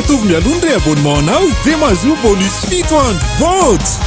Atovy mialony ray abonnementanao dia mahazo bonus 700 volts.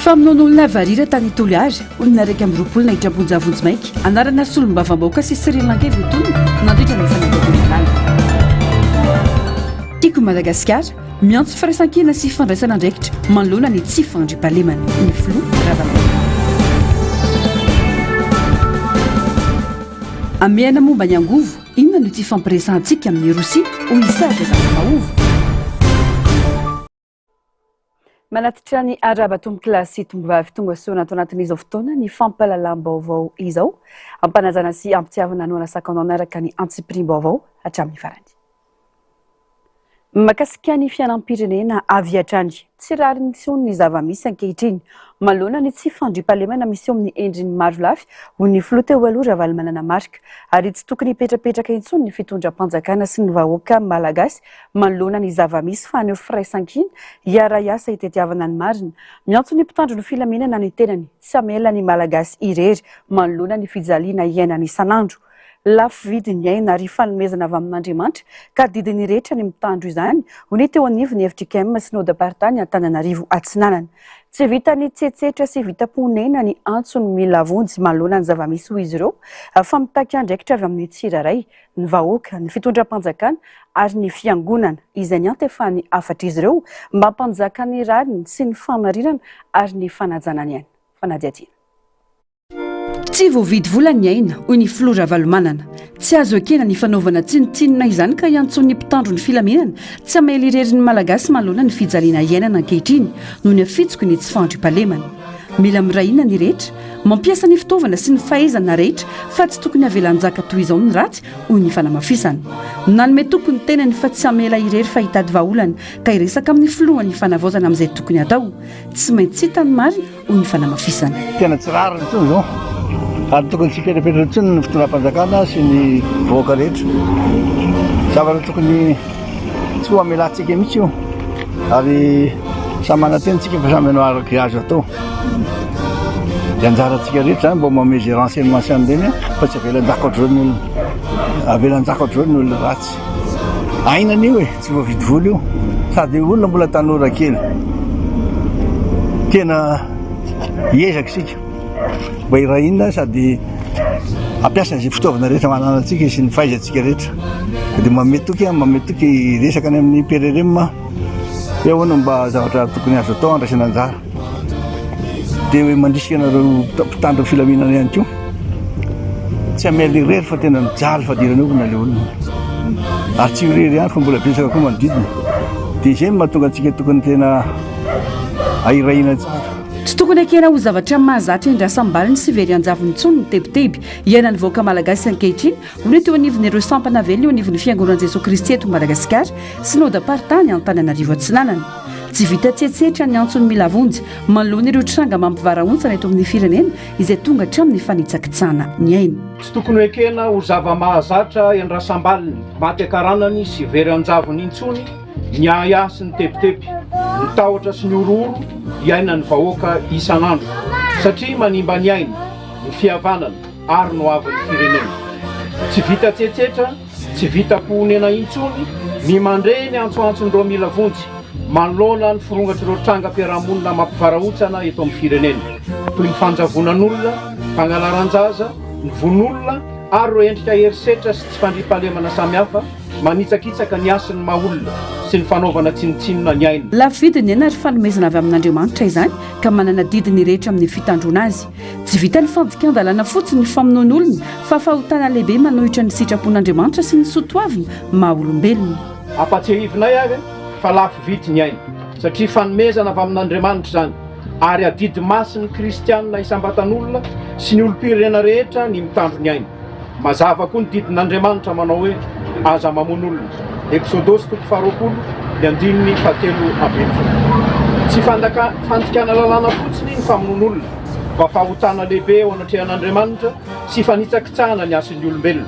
Famonoan'olona varira tany Toliara, olona raiky amin'ny roapolo na hitraponjavonjy maika, anarana solombavam-bahoaka sy Sri Lanka votonina nandritra ny fanadavonanala. Tiako Madagasikara, miantso firaisan-kina sy fandraisana andraikitra, manoloana ny tsy fandriam-pahalemana, ny filoha ravana. Ameana momba ny angovo, inona no tsy fampiresantsika amin'ny Rosia ho hisatra zany mahovo. Manatitra ny araba tombo-kilasy tombovavy tonga soa natao anatin'izao fotoana ny fampahalalam-baovao izao ampanajana sy ampitiavana no anasakana anaraka ny antsipirim-baovao hatramin'ny farany. Mahakasika ny fianam-pirenena avy hatrany tsy rary misy ny zava-misy ankehitriny maloana ny tsy fandriam-pahalemana misy amin'ny endriny maro lafy ho ny filoha teo aloha Ravalomanana marika ary tsy tokony hipetrapetraka intsony ny fitondram-panjakana sy ny vahoaka malagasy maloana ny zava-misy fa aneo firaisan-kina hiara-iasa hitetiavana ny marina miantso ny mpitandro ny filaminana ny tenany tsy amela ny malagasy irery maloana ny fijaliana iainany isan'andro. Lafo vidy ny aina ary fanomezana avy amin'Andriamanitra ka didiny rehetra ny mitandro izany ho ny teo anivony FDKM sy Nord-Partany Antananarivo Atsinanana. Tsy vita ny tsetsetra sy vita-ponena ny antsony mila vonjy maloana ny zava-misy ho izy ireo fa mitaky andraikitra avy amin'ny tsiraray, ny vahoaka, ny fitondram-panjakana ary ny fiangonana izay ny antefany afatra izy ireo mba hampanjaka ny rariny sy ny famarirana ary ny fanajanany ihany. Fanadiadiana. Tsy voavidy vola ny aina hoy ny filoha Ravalomanana. Tsy azo ekena ny fanaovana tsinotsinona izany ka iantson'ny mpitandro ny filaminana tsy amely irerin'ny malagasy maloana ny fijaliana iainana ankehitriny noho ny afitsoko ny tsy fandriam-pahalemana. Mila mirahina ny rehetra, mampiasa ny fitaovana sy ny fahaizana rehetra fa tsy tokony avelanjaka toy izao ny ratsy hoy ny fanamafisana. Nanome tokony tenany fa tsy amela irery fa hitady vahaolana ka iresaka amin'ny filoha ny fanavaozana amin'izay tokony atao. Tsy maintsy hitany marina hoy ny fanamafisana. Tena tsy rariny intsony izao. Ary tokony tsy petrapetra intsony ny fitondram-panjakana sy ny vahoaka rehetra. Zavatra tokony tsy ho amelantsika mihitsy io. Ary samy manatentsika fa samy manao araka azo atao. Dia anjarantsika rehetra zany mba mameze renseignement sy an'ireny fa tsy avelan-jaka ohatr'izao ny olona avelan-jaka ohatr'izao ny olona ratsy. Ainany io tsy voavidy vola io sady olona mbola tanora kely. Tena hiezaka isika mba hirahina sady ampiasa izay fitaovana rehetra mananantsika sy ny fahaizantsika rehetra. Dia mametoky resaka ny amin'ny PRRM hoe ahoana mba zavatra tokony azo atao andraisana anjara. Dia hoe mandrisika anareo mpitandro filaminana ihany koa tsy amela irery fa tena mijaly fadirana io ilay olona ary tsy irery ihany fa mbola betsaka koa manodidina. Dia izay mahatonga antsika tokony tena ahirahina tsara. Tsy tokony ekena ho zavatra mahazatra endrasam-baliny sy very anjavony intsony ny tebiteby iainany vahoaka malagasy ankehitriny ho ny teo anivon'ireo sampana velona eo anivon'ny fiangonan'i Jesosy Kristy eto Madagasikara sy Nord-Partany Antananarivo Atsinanana. Tsy vita tsetsetra ny antsony mila vonjy manoloana ireo tranga mampivarahontsana eto amin'ny firenena izay tonga hatramin'ny fanitsakitsahana ny aina. Tsy tokony ekena ho zava-mahazatra endrasam-baliny maty akaranany sy very anjavony intsony ny ahasy ny tebiteby ny tahotra sy ny orooro iaina ny vahoaka isan'andro satria manimba ny aina ny fihavanana ary no avan'ny firenena. Tsy vita tsetsetra, tsy vita ponena intsony ny mandre ny antsoantson'ireo mila vonjy manoloana ny firongatr'ireo trangam-piarahamonina mampivarahontsana eto amin'ny firenena toy ny fanjavonan'olona, fangalaran-jaza, ny von'olona ary ireo endrika herisetra sy tsy fandriam-pahalemana samihafa manitsakitsaka ny asin'ny maolona sy ny fanaovana tsinotsinona ny aina. lavidiny ena ry fanomezana avy amin'andriamanitra izany ka manana didiny rehetra amin'ny fitandrona azy tsy vita ny fandikan-dalàna fotsiny ny famonoan'olona fa fahotana lehibe manohitra ny sitrapon'andriamanitra sy ny sotoaviny maha-olombelona. apatsiahivinay ary fa lafo vity ny aina satria fanomezana avy amin'andriamanitra izany ary adidy masin'ny kristianina isambatan'olona sy ny olo-pirenena rehetra ny mitandro ny aina. mazava koa ny didin'andriamanitra manao hoe aza mamon'olona. Exodosy 20 ny andininy 7 tsy fandikana lalàna fotsiny ny famonon'olona fa fahotana lehibe ao anatrehan'andriamanitra sy fanitsakitsahana ny asin'ny olombelona.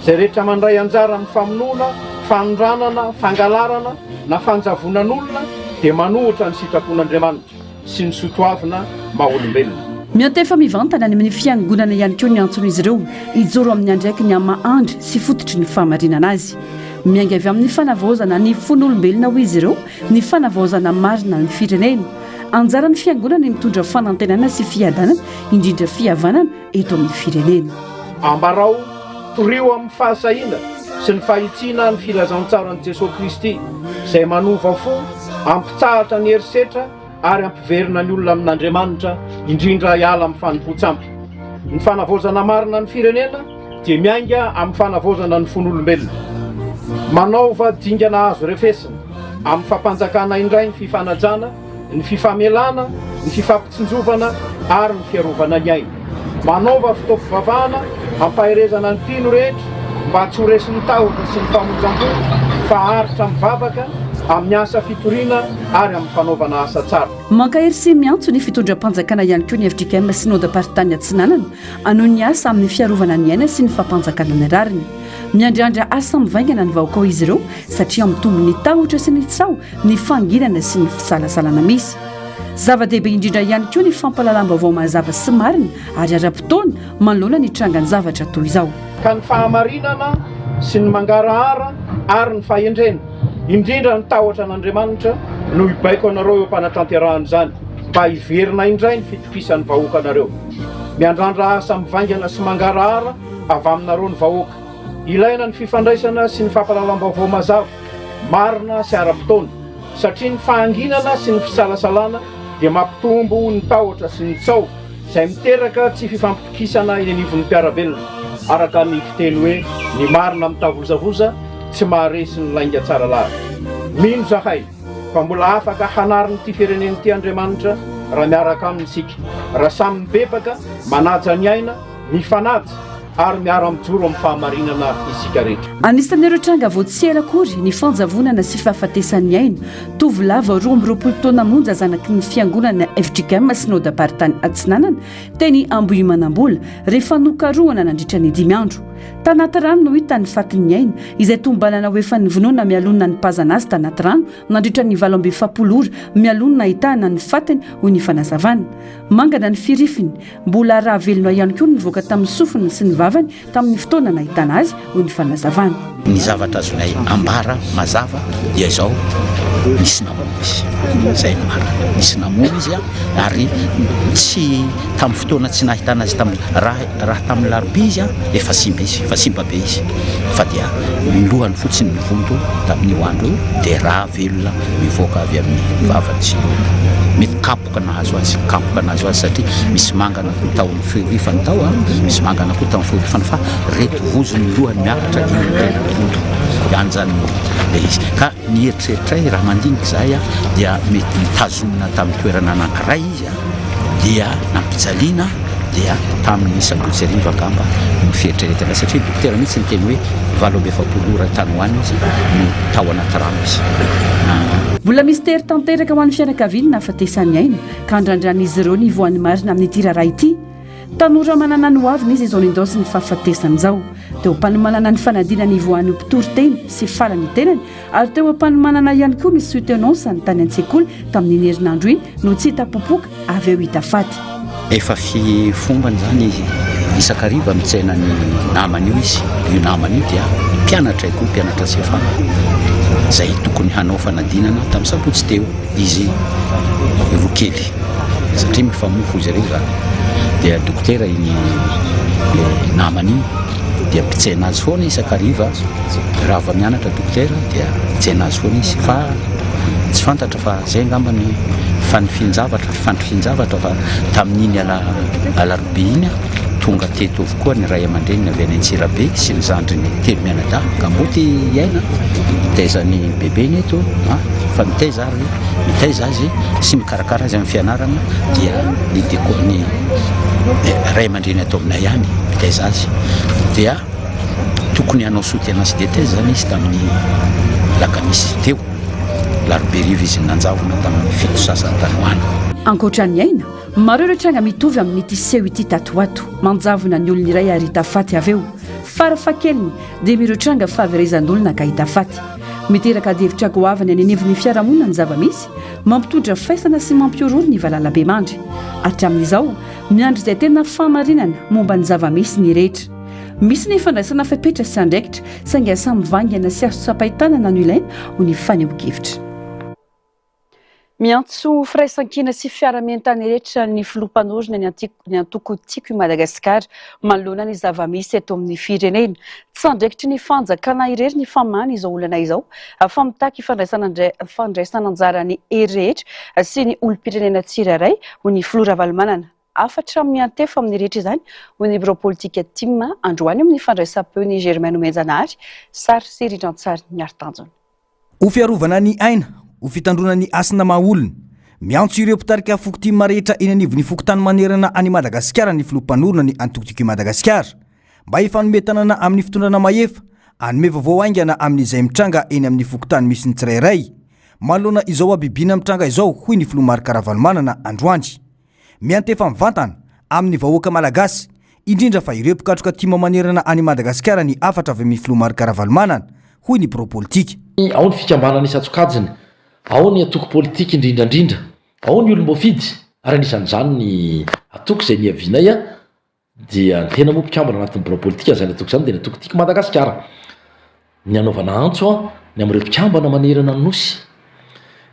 Izay rehetra mandray anjara amin'ny famonoana, fanondranana, fangalarana na fanjavonan'olona dia manohitra ny sitrapon'andriamanitra sy ny sotoavina maha-olombelona. miantefa mivantana ny amin'ny fiangonana ihany koa ny antson'izy ireo ijoro amin'ny andraiky ny amahandry sy fototry ny fahamarinana azy. miainga avy amin'ny fanavaozana ny fon'olombelona ho izy ireo ny fanavaozana marina ny firenena. anjara ny fiangonana ny mitondra fanantenana sy fiadanana indrindra fihavanana eto amin'ny firenena. ambarao torio amin'ny fahasahiana sy ny fahitsiana ny filazantsara ny Jesosy Kristy izay manova fo ampitsahatra ny herisetra ary ampiverina ny olona amin'Andriamanitra indrindra hiala amin'ny fanompoantsampy. ny fanavaozana marina ny firenena dia miainga amin'ny fanavaozana ny fon'olombelona. manaova dingana azo refesina amin'ny fampanjakana indray ny fifanajana, ny fifamelana, ny fifampitsinjovana ary ny fiarovana ny aina. manaova fitaovavahana ampahirezana ny mpino rehetra mba tsy ho resin'ny tahotra sy ny famonjam-po fa haritra mivavaka amin'ny asa fitoriana ary amin'ny fanaovana asa tsara. mankahery sy miantso ny fitondram-panjakana ihany koa ny FJKM synode partany atsinanana anoho ny asa amin'ny fiarovana ny aina sy ny fampanjakana ny rariny. miandriandra asa mivaingana ny vahoaka izy ireo satria mitombo ny tahotra sy ny tsao ny fanginana sy ny fisalasalana misy. zava-dehibe indrindra ihany koa ny fampalalam-baovao mazava sy marina ary ara-potoana manoloana ny trangan'ny zavatra toy izao. ka ny fahamarinana sy ny mangarahara ary ny fahendrena indrindra ny tahotra an'Andriamanitra no ibaiko anareo eo ampanatanterahan' izany mba hiverina indray ny fitokisan'ny vahoaka anareo. miandrandra asa mivaingana sy mangarahara avy aminareo ny vahoaka. ilaina ny fifandraisana sy ny fampalalam-baovao mazava marina sy ara-potoana satria ny fahanginana sy ny fisalasalana dia mampitombo ny tahotra sy ny tsao izay miteraka tsy fifampitokisana eny anivon'ny mpiarabelona araka ny fiteny hoe ny marina mitavozavoza tsy maharesy ny lainga tsara lahy. mino zahay fa mbola afaka hanariny ity fireneny ity Andriamanitra raha miaraka aminy isika raha samy mibebaka manaja ny aina mifanaja ary miara-mijoro amin'ny fahamarinana isika rehetra. anisan'ireo tranga vao tsy ela akory ny fanjavonana sy fahafatesan'ny aina tovylava 20 taona monja zanaky ny fiangonana FJKM synode partany atsinanana teny ambohimanam-bola rehefa nokarohana nandritra ny 5 andro. tanaty rano no hita ny fatin'ny aina izay tombanana ho efa nyvonoana mialonona ny pazana azy tanaty rano nandritra ny 7 ora mialonona ahitana ny fatiny ho ny fanazavana. mangana ny firifiny mbola raha velona ihany koa ny voaka tamin'ny sofiny sy ny vavany tamin'ny fotoana nahitana azy ho ny fanazavana. ny zavatra azonay ambara mazava dia izao nisy namono izy izay mara nisy namono izy ary tsy tamin'ny fotoana tsy nahitana azy raha tamin'ny larobia izy efa simba izy fa simba be izy fa dia milohany fotsiny mivondo tamin'io andro dia raha velona mivoaka avy amin'ny vavany sy mety kapoka nahazo azy satria misy mangana koa taon'ny firifany tao misy mangana koa taon'ny firifany fa reto vozony lohany miakatra inyvondo ihany zany le izy ka nieritreritray raha mandinika zay dia mety mitazomina tamin'ny toerana anankiray izy dia nampijaliana dia tamin'ny sabotsy angamba no fieritreretana satria dokotera mihitsy ny teny hoe 7 ora tany hoany izy no tao anaty rano izy. mbola misy tery tanteraka ho an'ny fianakaviany na hafatesan'ny aina ka andrandranizy ireo ny voan'ny marina amin'ny ity raharaha ity. tanora manana ny hoaviny izy izao nindosy ny fahafatesany izao teo ampanomanana ny fanadina ny voan'ny mpitori-teny sy farany tenany ary teo ampanomanana ihany koa ny soutenance ny tany an-tsekoly tamin'ny herinandro iny no tsy hitapopoka avy eo hita faty. efa fombany zany isakariva mitsena ny namany io izy io namany io dia mpianatra koa mpianatra sefa zay tokony hanao fanadinana tamin'ny sabotsy teo izy evokely satria mifamofo izy ireo zany dia dokotera iny namany dia mpitsena azy foana isakariva raha va mianatra dokotera dia mpitsena azy foana izy fa tsy fantatra fa zay angambany fanifian-javatra fandrifian-javatra fa tamin'iny alarobia iny tonga teto avokoa ny ray aman-dreniny avy any Antsirabe sy ny zandriny telo mianadahy ka mboty iaina mitezany bebeny eto fa miteza azy sy mikarakara azy amin'ny fianarana dia ny ray aman-dreny atao aminay ihany miteza azy dia tokony hanao soty anazy dia teza zany izy tamin'ny lakamisy teo laroberiva izy nanjavona tamin'ny fito sasany tanoana ankoatran'ny aina maro ireo tranga mitovy amin'ity seho ity tatoato manjavona ny olona iray ary hitafaty avy eo farafakeliny dia mireo tranga fahaverezan'olona ka hitafaty miteraka devitra goavany any anivon'ny fiarahamonina ny zava-misy mampitondra faisana sy mampiorory ny valalabe mandry hatramin'izao miandry izay tena famarinana momba ny zava-misy ny rehetra misy ny fandraisana fepetra sy andraikitra sainga samyvangana sy azo sapaitanana no ilaina ho ny faneho-kevitra miantso firaisan-kina sy fiara-mientany rehetra ny filompanorona ny antoko tiako i Madagasikara manoloana ny zava-misy eto amin'ny firenena tsy andraikitry ny fanjakana irery ny famany izao olana izao fa mitaky fandraisana anjara ny hery rehetra sy ny olom-pirenena tsirairay ho ny Flora Valomanana afatra amin'ny antefa amin'ny rehetra izany ho ny biro politika Timma androany amin'ny fandraisam-peo ny Germaine Omenjanahary sary sy Ridrantsary ny Artanjona ho fiarovana ny aina ho fitandrona ny asina mahaolona miantso ireo mpitarika fokotima rehetra eny anivon'ny fokotany manerana any Madagasikara ny filompanorona ny antokotiko i Madagasikara mba hifanometanana amin'ny fitondrana maefa anome vaovao aingana amin'izay mitranga eny amin'ny fokotany misy ny tsirairay manoloana izao abibina mitranga izao hoy ny Filomary Karavalomanana androany miantefa mivantana amin'ny vahoaka malagasy indrindra fa ireo mpikatroka tima manerana any Madagasikara ny afatra avy amin'ny Filomary Karavalomanana hoy ny biro politika ao ny fikambanana isatsokajiny ao ny atoko politika indrindrandrindra ao ny olom-boafidy ary anisan'izany ny atoko izay niavinay dia tena moa mpikambana anatin'ny biro politika zany atoko izany dia ny atoko tiako Madagasikara ny anaovana antso ny amin'ireo mpikambana manerana ny nosy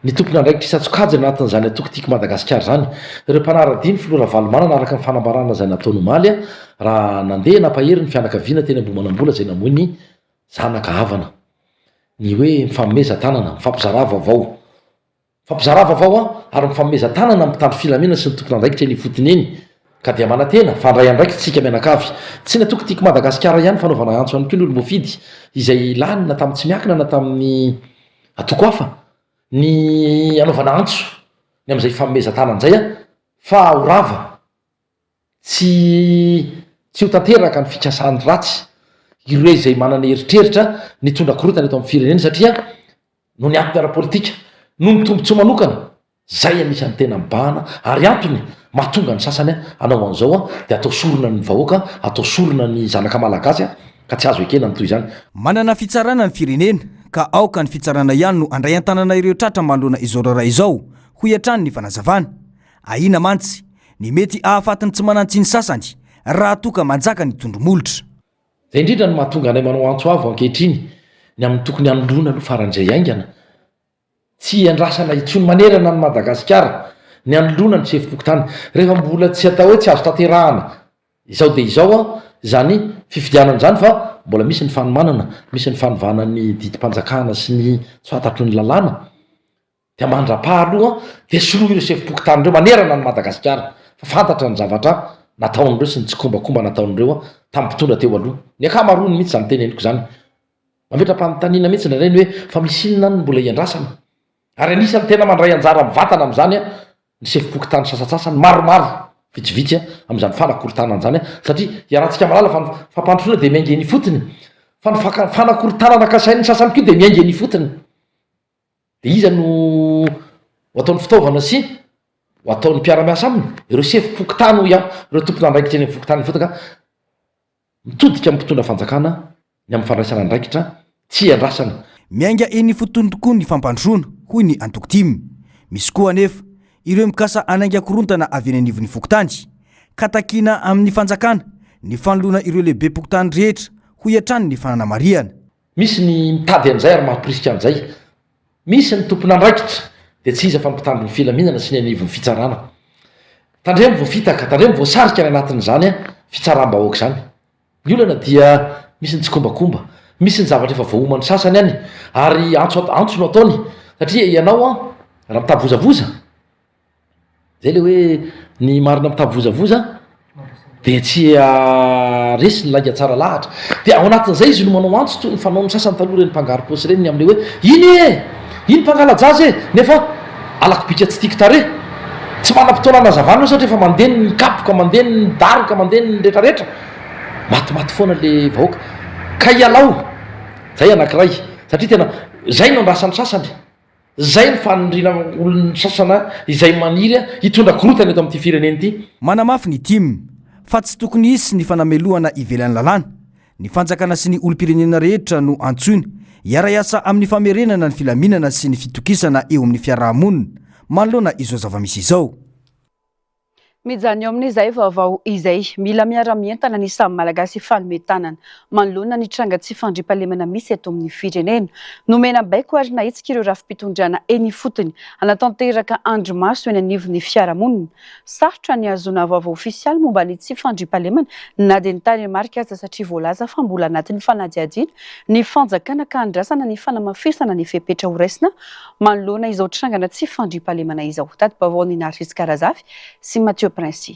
ny tompony andraikitra isatsokajiny anatin'izany atoko tiako Madagasikara zany ireo mpanara-dimy Flora Valomanana araka ny fanambarana zay nataony omaly raha nandeha nampahery ny fianakaviana teny Ambohimanambola zay namoy ny zanaka havana ny hoe mifanomeza tanana mifampizarava avao ary mifanomeza tanana mitandro filaminana sy ny tompony andraikitra eny ifotony eny ka dia manantena fandray andraikitra tsika mianakavy tsy ny atoko tiako Madagasikara ihany fanaovana antso ihany koa ny olom-boafidy izay lanina tamin'ny tsy miakina na tamin'ny atoko hafa ny anaovana antso ny amin'izay fanomeza tanana zay fa horava tsy ho tanteraka ny fikasany ratsy ireo izay manana heritreritra ny tondra korotana eto amin'ny firenena satria no ny antony ara-politika no ny tombontsoa manokana zay anisan'ny tena mibahana ary antony mahatonga ny sasany anao an'izao dia atao sorona ny vahoaka atao sorona ny zanaka malagasy ka tsy azo ekena ny toy izany manana fitsarana ny firenena ka aoka ny fitsarana ihany no andray an-tanana ireo tratra manoloana izao raha izao ho iatrany ny fanazavana ahina mantsy ny mety ahafatiny tsy manantsy ny sasany raha toka manjaka ny tondromolotra zay indrindra ny mahatonga anay manao antso avo ankehitriny ny amin'ny tokony anoloana aloha faran'izay aingana tsy andrasana itsony manerana ny Madagasikara ny anoloana ny sefim-pokotany rehefa mbola tsy atao hoe tsy azo tanterahana izao dia izao zany fifidianana zany fa mbola misy ny fanomanana misy ny fanovana ny didim-panjakana sy ny tsoatatro ny lalàna dia mandra-paha aloha dia soroa ireo sefim-pokotany ireo manerana ny Madagasikara fa fantatra ny zavatra nataon'ireo sy ny tsykombakomba nataon'ireo tamin'ny mpitondra teo aloha ny akamarony mihitsy zany teneniko zany mametra-panontaniana mihitsy na reny hoe fa misy inona ny mbola iandrasana ary anisany tena mandray anjara mivantana amin'izany ny sefim-pokotany sasatsasany maromaro vitsivitsy amin'izany fanakorontanana zany satria iarahantsika malala fa fampandrosoana dia miainga eny fotony fa ny fanakorontanana kasain'ny sasany koa dia miainga eny fotony dia iza no ho ataon'ny fitaovana sy ho ataon'ny mpiara-miasa aminy ireo sefim-pokotany ho ireo tompony andraikitra eny amin'ny fokotany fotaka mitodika amin'ny mpitondra fanjakana ny amin'ny fandraisana andraikitra tsy andrasana miainga eny fotony tokoa ny fampandrosoana hoy ny antokotimy misy koa anefa ireo mikasa anainga korontana avy eny anivon'ny fokotany ka takiana amin'ny fanjakana ny fanoloana ireo lehibe pokotany rehetra ho iatrany ny fananamariana misy ny mitady an'izay ary mampirisika an'izay misy ny tompony andraikitra dia tsy iza fa mpitandro ny filaminana sy ny anivon'ny fitsarana tandremo voafitaka tandremo voasarika ny anatin'izany fitsaram-bahoaka zany ny olana dia misy ny tsy kombakomba, misy ny zavatra efa voaomany sasany any ary antso no ataony satria ianao a raha mitavozavoza zay le hoe ny marina mitavozavoza de tsy resy ny langa tsara lahatra de ao anatin'izay izy no manao antso toy ny fanao ny sasany taloha reny mpangaro posy reny am'le hoe iny mpangalajazy nefa alako bika tsy tiako tare tsy manam-potoana anazavana satria efa mandeha ny kapoka mandeha ny daroka mandeha ny rehetrarehetra matimaty foana le vahoaka ka ialao zay anankiray satria tena zay no andrasan'ny sasany zay ny fanondrina olony sasana izay maniry hitondra korotany eto amin'ity fireneny ity manamafy ny tim fa tsy tokony isy ny fanamelohana ivelan'ny lalàna ny fanjakana sy ny olo-pirenena rehetra no antsoiny iara-iasa amin'ny famerenana ny filaminana sy ny fitokisana eo amin'ny fiarahamonina manoloana izao zava-misy izao mijany eo amin'izay vaovao izay mila miara-mientana ny samy malagasy fanometanana manoloana ny tranga tsy fandriam-pahalemana misy eto amin'ny firenena nomena baiko ary nahitsika ireo rafi-pitondrana eny fotony anatanteraka andro maso eny anivon'ny fiarahamonina sarotra ny azona vaovao ofisialy momba ny tsy fandriam-pahalemana na dia ny tany marika aza satria voalaza fa mbola anatin'ny fanadihadiana ny fanjakana ka andrasana ny fanamafisana ny fepetra ho raisina manoloana izao trangana tsy fandriam-pahalemana izao taty-baovao ny Narcisse Karazafy sy Mathieu Prince.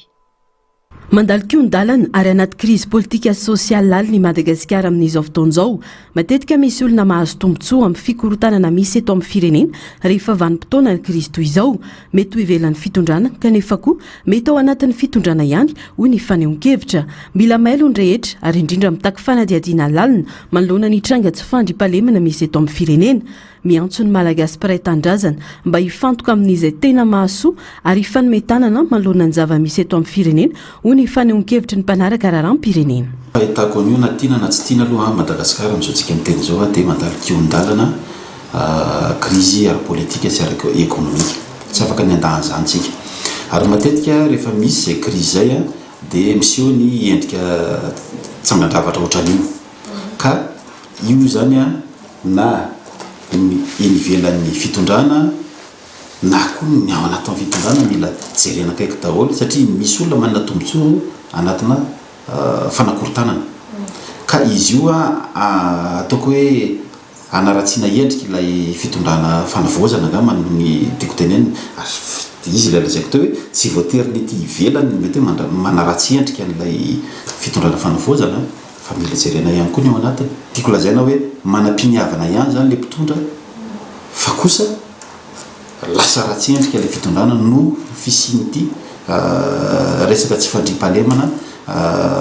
Mandalo kion-dalana ary anaty krizy politika sosialy laly ny Madagasikara amin'izao fotoan'izao matetika misy olona mahazo tombontsoa amin'ny fikorotanana misy eto amin'ny firenena rehefa vanim-potoana ny krizy toy izao mety ho ivelan'ny fitondrana kanefa koa mety ao anatin'ny fitondrana ihany hoy ny fanehoan-kevitra mila mailo ny rehetra ary indrindra mitaky fanadihadiana lalina manoloana ny tranga tsy fandriam-pahalemana misy eto amin'ny firenena miantso ny malagasy mpiray tandrazana mba hifantoka amin'izay tena mahasoa ary fanometanana manoloana ny zava-misy eto amin'ny firenena hoy ny fanehoan-kevitry ny mpanaraka raharam-pirenena. Fahitako an'io na tiana na tsy tiana aloha Madagasikara amin'izao tsika miteny izao dia mandalo kion-dalana krizy ary politika sy ary ekonomika tsy afaka ny andahan'izany tsika ary matetika rehefa misy zay krizy zay dia miseho ny endrika tsangan-dravatra ohatran'io ka io zany na inivelan'ny fitondrana na koa ny ao anatin'ny fitondrana mila jerena kaiky daholo satria misy olona manana tombontsoa anatina fanakorotanana ka izy io ataoko hoe anaratsiana endrika ilay fitondrana fanavoazana nga manony tiako teneny izy ilay lazaiko teo hoe tsy voatery ny ty ivelany mety manaratsy endrika n'ilay fitondrana fanavoazana fa mila jerena ihany koa ny ao anatiny tiako lazaina hoe manam-piniavana ihany zany le mpitondra fa kosa lasa ratsy endrika ilay fitondrana no fisinyity resaka tsy fandriam-pahalemana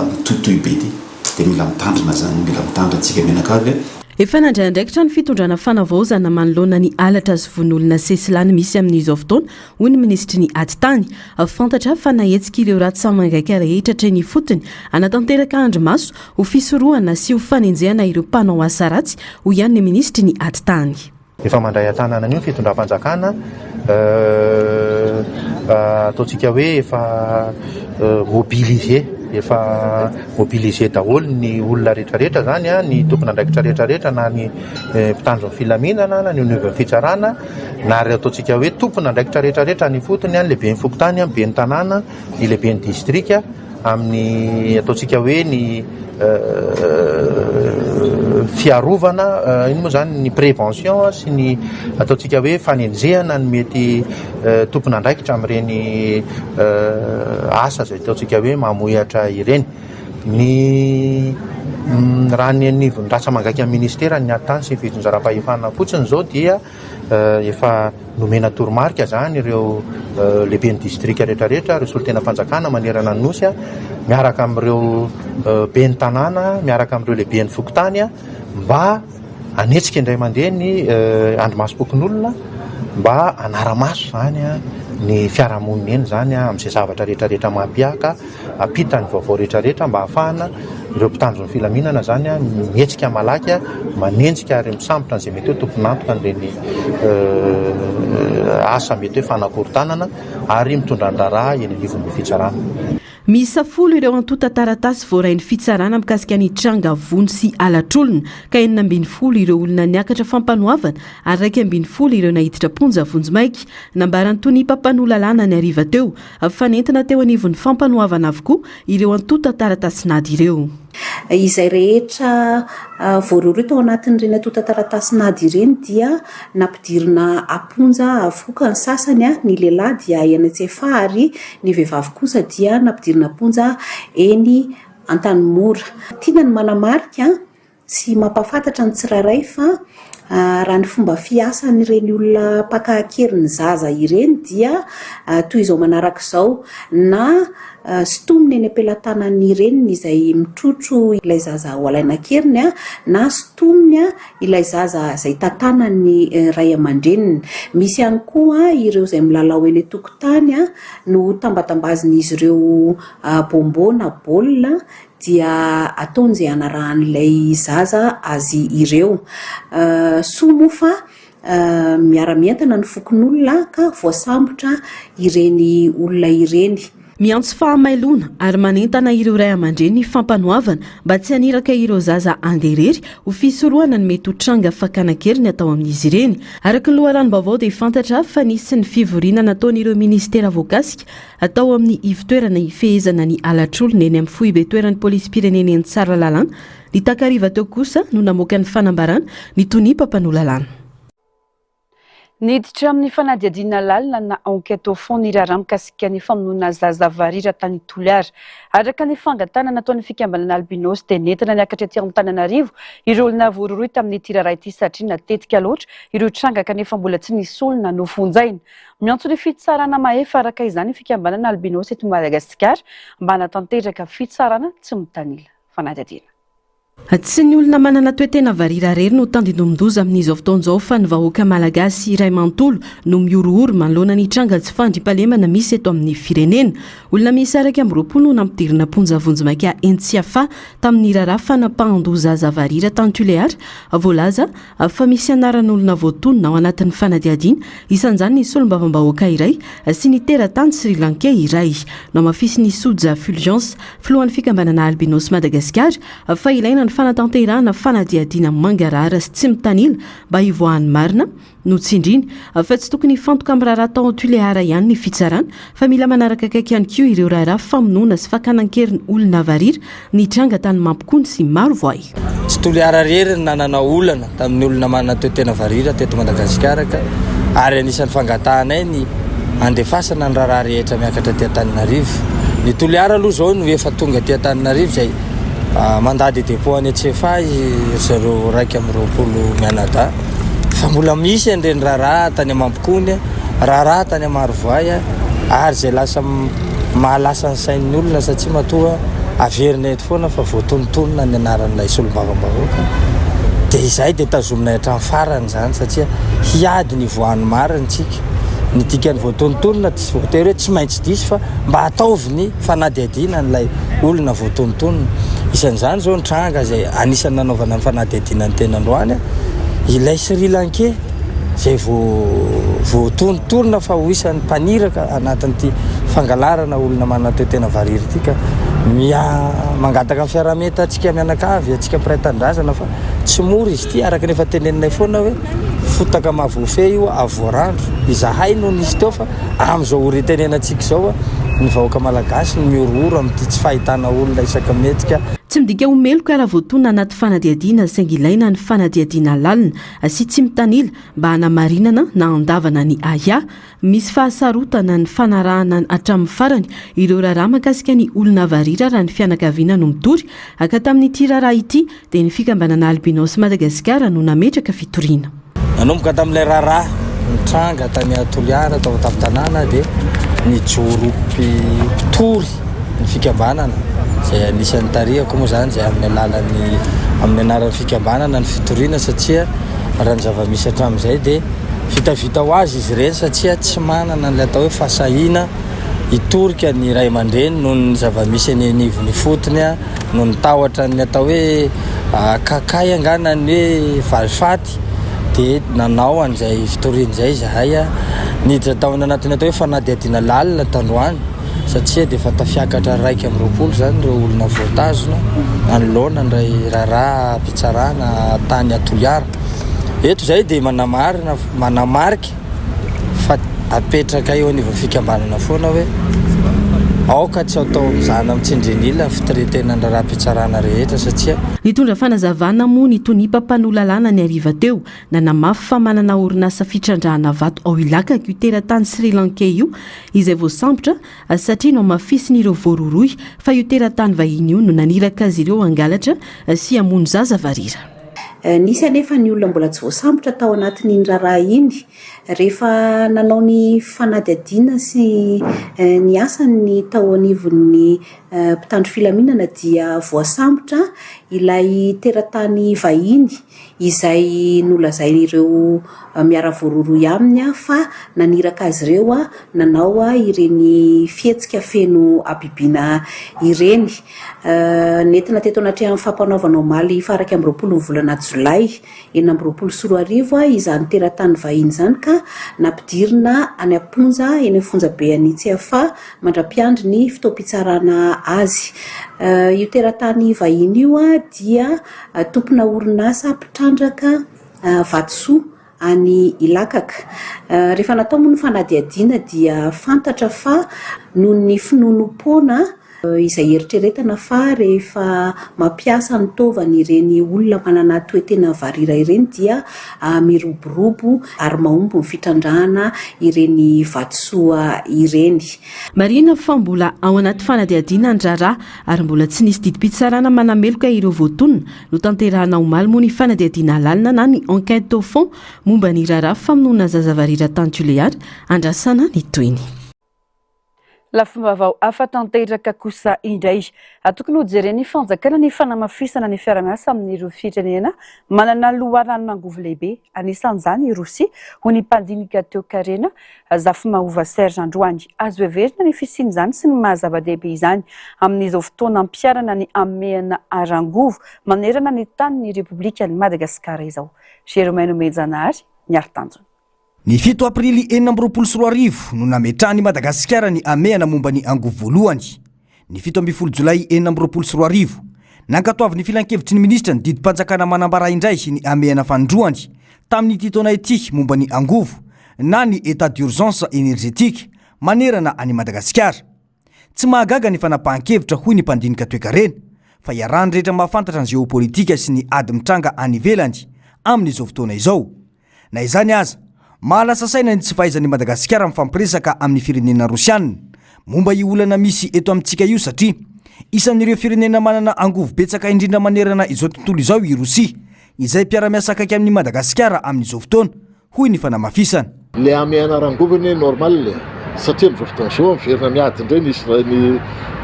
mitohitohy be ty dia mila mitandrina zany mila mitandrina antsika menakavy efa nandraindraikitra ny fitondrana fanavaozana manoloana ny alatra sy von'olona sesilany misy amin'izao fotoana hoy ny ministry ny atitany fantatra fa nahetsika ireo ratsy samangaika rehetra ny fotony anatanteraka andro maso ho fisorohana sy ho fanenjehana ireo mpanao asa ratsy ho ihany ny ministry ny atitany. Efa mandray an-tanana an'io fitondram-panjakana ataontsika hoe efa mobilize daholo ny olona rehetrarehetra zany ny tompona andraikitra rehetrarehetra na ny mpitandro ny filaminana na ny onevy fitsarana na ary ataontsika hoe tompona andraikitra rehetrarehetra ny fotony lehibe ny fokotany be ny tanàna ny lehibe ny distrika amin'ny ataontsika hoe ny fiarovana iny moa zany ny prévention sy ny ataontsika hoe fanenjehana ny mety tompona andraikitra amin'ireny asa zay ataontsika hoe mamohatra ireny ny raha ny anivon'ny rasa mangaiky amin'ny ministera ny atany sy ny fitonjaram-pahefana fotsiny zao dia efa nomena toromarika zany ireo lehibe ny distrika rehetrarehetra ireo solotena fanjakana manerana ny nosy miaraka amin'ireo be ny tanàna miaraka amin'ireo lehibe ny fokotany mba anetsika indray mandeha ny andromasom-pokon'olona mba anara-maso zany ny fiarahamonina eny zany amin'izay zavatra rehetrarehetra mampiaka apita ny vaovao rehetrarehetra mba hahafahana ireo mpitandro ny filaminana zany mietsika malaky manenjika ary misambotra n'izay mety hoe tomponantoka n'ireny asa mety hoe fanakorotanana ary mitondra andraraha eny anivon'ny fitsarana. Misa folo ireo antota taratasy voarain'ny fitsarana mikasika ny tranga vony sy alatr'olona ka 9 ireo olona niakatra fampanoavana ary 2 ireo nahiditra ponja vonjimaiky nambarany toy ny mpampanolalana ny ariva teo fanentina teo anivon'ny fampanoavana avokoa ireo antota taratasy nady ireo. Izay rehetra voarory tao anatin'ireny atotan-taratasy ireny dia nampidirina aponja avoka ny sasany ny lehilahy dia eny ary ny vehivavy kosa dia nampidirina aponja eny Antanimora. Tiana ny manamarika sy mampafantatra ny tsirairay fa raha ny fomba fiasan'ireny olona mpakahakely ny zaza ireny dia toy izao manaraka izao na stominy eny ampelantanany ireny izay mitrotro ilay zaza ho alaina keliny na stominy ilay zaza izay tantanany ray aman-dreniny. Misy ihany koa ireo izay milalao eny tokotany no tambatambazin'izy ireo bonbon na baolina dia ataony izay anarahan'ilay zaza azy ireo. Soa moa fa miara-mientana ny fokon'olona ka voasambotra ireny olona ireny. Miantso fahamailona ary manentana ireo ray aman-dreny fampanoavana mba tsy haniraka ireo zaza anderery ho fisorohana ny mety ho tranga fakana kely atao amin'izy ireny. Araka ny loharanom-baovao dia fantatra fa nisy ny fivoriana nataon'ireo ministera voakasika atao amin'ny ivitoerana ifehezana ny alatr'olona eny amin'ny foibe toeran'ny polisy pirenena eny Tsaralalàna. Ny takariva teo kosa no namoaka ny fanambarana ny tony mpampanolalàna. Niditra amin'ny fanadihadiana lalina na enquête au fond ny raharaha mikasika ny famonoana zaza varira tany Toliara. Araka ny fangatana nataon'ny fikambanana albinos dia nentina niakatra etỳ Antananarivo ireo olona voarory tamin'ny tiraraha ity satria natetika loatra ireo tranga kanefa mbola tsy nisy olona nofonjaina. Miantso ny fitsarana mahefa araka izany fikambanana albinos eto Madagasikara mba hanatanteraka fitsarana tsy mitanila. Fanadihadiana. Tsy ny olona manana toetena varira rery no tandindomindoza amin'izao fotoan'izao fa ny vahoaka malagasy iray manontolo no miorooro manoloana ny tranga tsy fandriampahalemana misy eto amin'ny firenena. Olona misy araka amin'ny 20 no nampidirina ponja vonjimaka Entsiafa tamin'ny raharaha fanapahan-doza zaza varira tany Toliara. Voalaza fa misy anaran'olona voatonona ao anatin'ny fanadihadiana isan'izany ny solombavam-bahoaka iray sy ny teratany Sri Lanka iray. No mafisy ny Soja Fulgence filohan'ny fikambanana albinos Madagasikara fa ilaina ny fanatanterahana fanadihadiana mangarara sy tsy mitanila mba hivoahan'ny marina no tsindriny fa tsy tokony fantoka amin'ny raharaha tao Toliara ihany ny fitsarana fa mila manaraka akaiky ihany koa ireo raharaha famonoana sy fakanan-keriny olona varira ny tranga tany mampikony sy maro voay. Tsy Toliara rery nanana olana tamin'ny olona manana toetena varira teto Madagasikara ka ary anisan'ny fangatanay ny andefasana ny raharaha rehetra miakatra ty Antananarivo. Ny Toliara aloha zao no efa tonga ty Antananarivo zay mandady dépôt any Etsefa zareo 120 mianada fa mbola misy andreny raharaha tany Mampikony, raharaha tany Marovoay ary zay lasa mahalasa ny sain'ny olona satria matoa averina eto foana fa voatonontonona ny anaran'ilay solombavam-bahoaka dia izay dia tazomina hatramin'ny farany zany satria hiady ny voan'ny marintsika ny dikany voatonontonona tsy voatery hoe tsy maintsy diso fa mba ataovy ny fanadihadiana n'ilay olona voatonontonona. Isan'izany zao ny tranga zay anisan'ny nanaovana ny fanadihadiana ny tenandroany ilay Sri Lanka zay voatonontonona fa ho isan'ny mpaniraka anatin'ity fangalarana olona manana toetena variry ity ka mangataka amin'ny fiaraha-mienta atsika mianakavy atsika mpiray-tandrazana fa tsy mora izy ity araka nefa teneninay foana hoe fotaka mahavoafe io avoarandro izahay no nisy teo fa amin'izao oretenenantsika izao ny vahoaka malagasy no miorooro amin'ity tsy fahitana olona isaka metsika. Tsy midika omeloka raha voatona anaty fanadihadiana saingy ilaina ny fanadihadiana lalina sy tsy mitanila mba hanamarinana na andavana ny aya. Misy fahasarotana ny fanarahana hatramin'ny farany ireo raharaha mahakasika ny olona varira raha ny fianakaviana no mitory aka tamin'ity raharaha ity dia ny fikambanana albinos Madagasikara no nametraka fitoriana. Nanomboka tamin'ilay raharaha ny tranga tany Toliara tao tafitanana dia ny joropy mpitory ny fikambanana zay anisan'ny tarihako moa zany zay amin'ny anaran'ny fikambanana ny fitoriana satria raha ny zava-misy hatramin'izay dia vitavita ho azy izy ireny satria tsy manana n'ilay atao hoe fasahiana hitorika ny ray aman-dreny noho ny zava-misy anivony fotony noho ny tahotra ny atao hoe kakay angana ny hoe valifaty dia nanao an'izay fitorian'izay zahay niditra tao anatin'ny atao hoe fanadihadiana lalina tandroany satria dia efa tafiakatra 120 zany ireo olona voatazona nanoloana ndray raharaha mpitsarana tany Toliara. Eto zay dia manamarika fa apetraka eo anivon'ny fikambanana foana hoe aoka tsy atao zana mitsindrin'ila fitiretena ndrara-pitsarana rehetra satria nitondra fanazavana moa ny tony mpampanolalana ny ariva teo na namafy fa manana orinasa fitrandrahana vato ao ilakaka io teratany Sri Lanka io izay voasambotra satria no mafisiny ireo voaroroy fa io teratany vahiny io no naniraka azy ireo angalatra sy hamono zaza varira. Nisy anefa ny olona mbola tsy voasambotra tao anatin'ny raharaha iny rehefa nanao ny fanadihadiana sy ny asany tao anivon'ny mpitandro filaminana dia voasambotra ilay teratany vahiny izay nolazain'ireo miara voaroroy aminy fa naniraka azy ireo nanao ireny fihetsika feno abibiana ireny. Nentina teto anaty amin'ny fampanaovana omaly faraka amin'ny 20 volana Jolay 2024 izany teratany vahiny izany ka nampidirina any Amponja eny Fonjabe any Tsiafa mandra-piandry ny fitaom-pitsarana azy. Io teratany vahiny io dia tompona orinasa mpitrandraka vatosoa any ilakaka. Rehefa natao moa ny fanadihadiana dia fantatra fa noho ny finonom-poana izay eritreretana fa rehefa mampiasa ny tovany ireny olona manana toetena varira ireny dia miroborobo ary mahomby ny fitrandrahana ireny vatosoa ireny. Marina fa mbola ao anaty fanadihadiana ny raharaha ary mbola tsy nisy didim-pitsarana manameloka ireo voatonona no tanterahana omaly moa ny fanadihadiana lalina na ny enquête au fond momba ny raharaha famonoana zaza varira tany Toliara andrasana ny toiny. Lafombavao hafa tanteraka kosa indray tokony hojereny fanjakana ny fanamafisana ny fiaramiasa amin'ireo firenena manana loharano angovo lehibe anisan'izany i Rosia ho ny mpandinika teo karena Zafimahova Serge Androany azo heverina ny fisian'izany sy ny mahazava-dehibe izany amin'izao fotoana ampiarana ny amehana arangovo manerana ny tanin'ny Repoblika ny Madagasikara izao. Jeromeno Mejanary miaro tanjona. Ny 7 aprily 2024 no nametrahany Madagasikara ny amehana momba ny angovo voalohany. Ny 17 Jolay 2024 nankatoavy ny filan-kevitry ny ministra ny didim-panjakana manambara indray ny amehana fandroany tamin'ny titona ity momba ny angovo na ny état d'urgence énergétique manerana any Madagasikara. Tsy mahagaga ny fanapahan-kevitra hoy ny mpandinika toe-karena fa iarahany rehetra mahafantatra ny géopolitika sy ny ady mitranga any ivelany amin'izao fotoana izao. Na izany aza mahalasa saina ny tsy fahaizan'ny Madagasikara mifampiresaka amin'ny firenena Rosiana momba io olana misy eto amintsika io satria isan'ireo firenena manana angovo betsaka indrindra manerana izao tontolo izao i Rosia izay mpiara-miasa akaiky amin'ny Madagasikara amin'izao fotoana hoy ny fanamafisana. Le amehana arangovony normal satria amin'izao fotoana izao miverina miady indray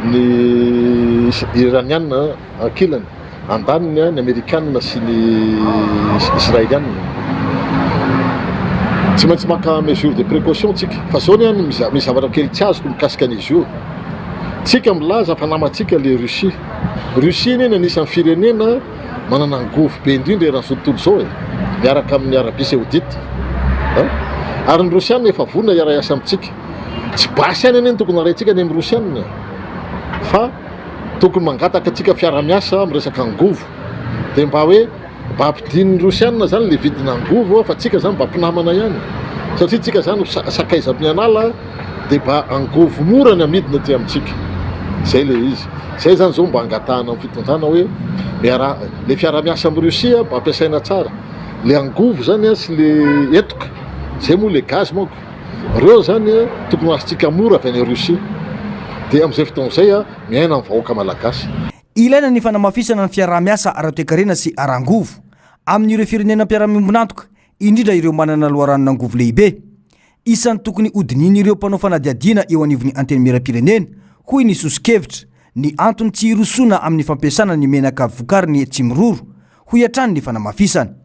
ny iraniana ankilany andaniny ny amerikanina sy ny israelianina. Tsy maintsy maka mesure de précaution tsika fa zao ny misy zavatra kely tsy azoko mikasika an'izy io. Tsika milaza fa namatsika le Rosia. Rosia iny anisan'ny firenena manana angovo be indrindra eran'izao tontolo izao miaraka amin'ny Arabia Saoudite. Ary ny Rosiana efa vonona iara-iasa amintsika. Tsy basy any eny tokony araitsika ny amin'ny Rosiana fa tokony mangataka atsika fiara-miasa amin'ny resaka angovo dia mba hoe mba ampidin'ny Rosiana zany le vidina angovo fa tsika zany mba ampinamana ihany satria tsika zany sakaiza mianala dia mba angovo mora ny amidina ty amintsika. Zay le izy. Zay zany zao mba angatahana amin'ny fitondrana hoe le fiara-miasa amin'ny Rosia mba ampiasaina tsara. Le angovo zany sy le etoka zay moa le gaz manko reo zany tokony azontsika mora avy any Rosia dia amin'izay fotoana izay miaina amin'ny vahoaka malagasy. Ilaina ny fanamafisana ny fiaraha-miasa ara-toe-karena sy arangovo amin'ireo firenena mpiara-miombonantoka indrindra ireo manana loharanona angovo lehibe. Isan'ny tokony hodinian'ireo mpanao fanadihadiana eo anivon'ny anteny miram-pirenena hoy ny sosikevitra ny antony tsy hirosoana amin'ny fampiasana ny menaka vokariny tsy miroro hoy hatrany ny fanamafisana.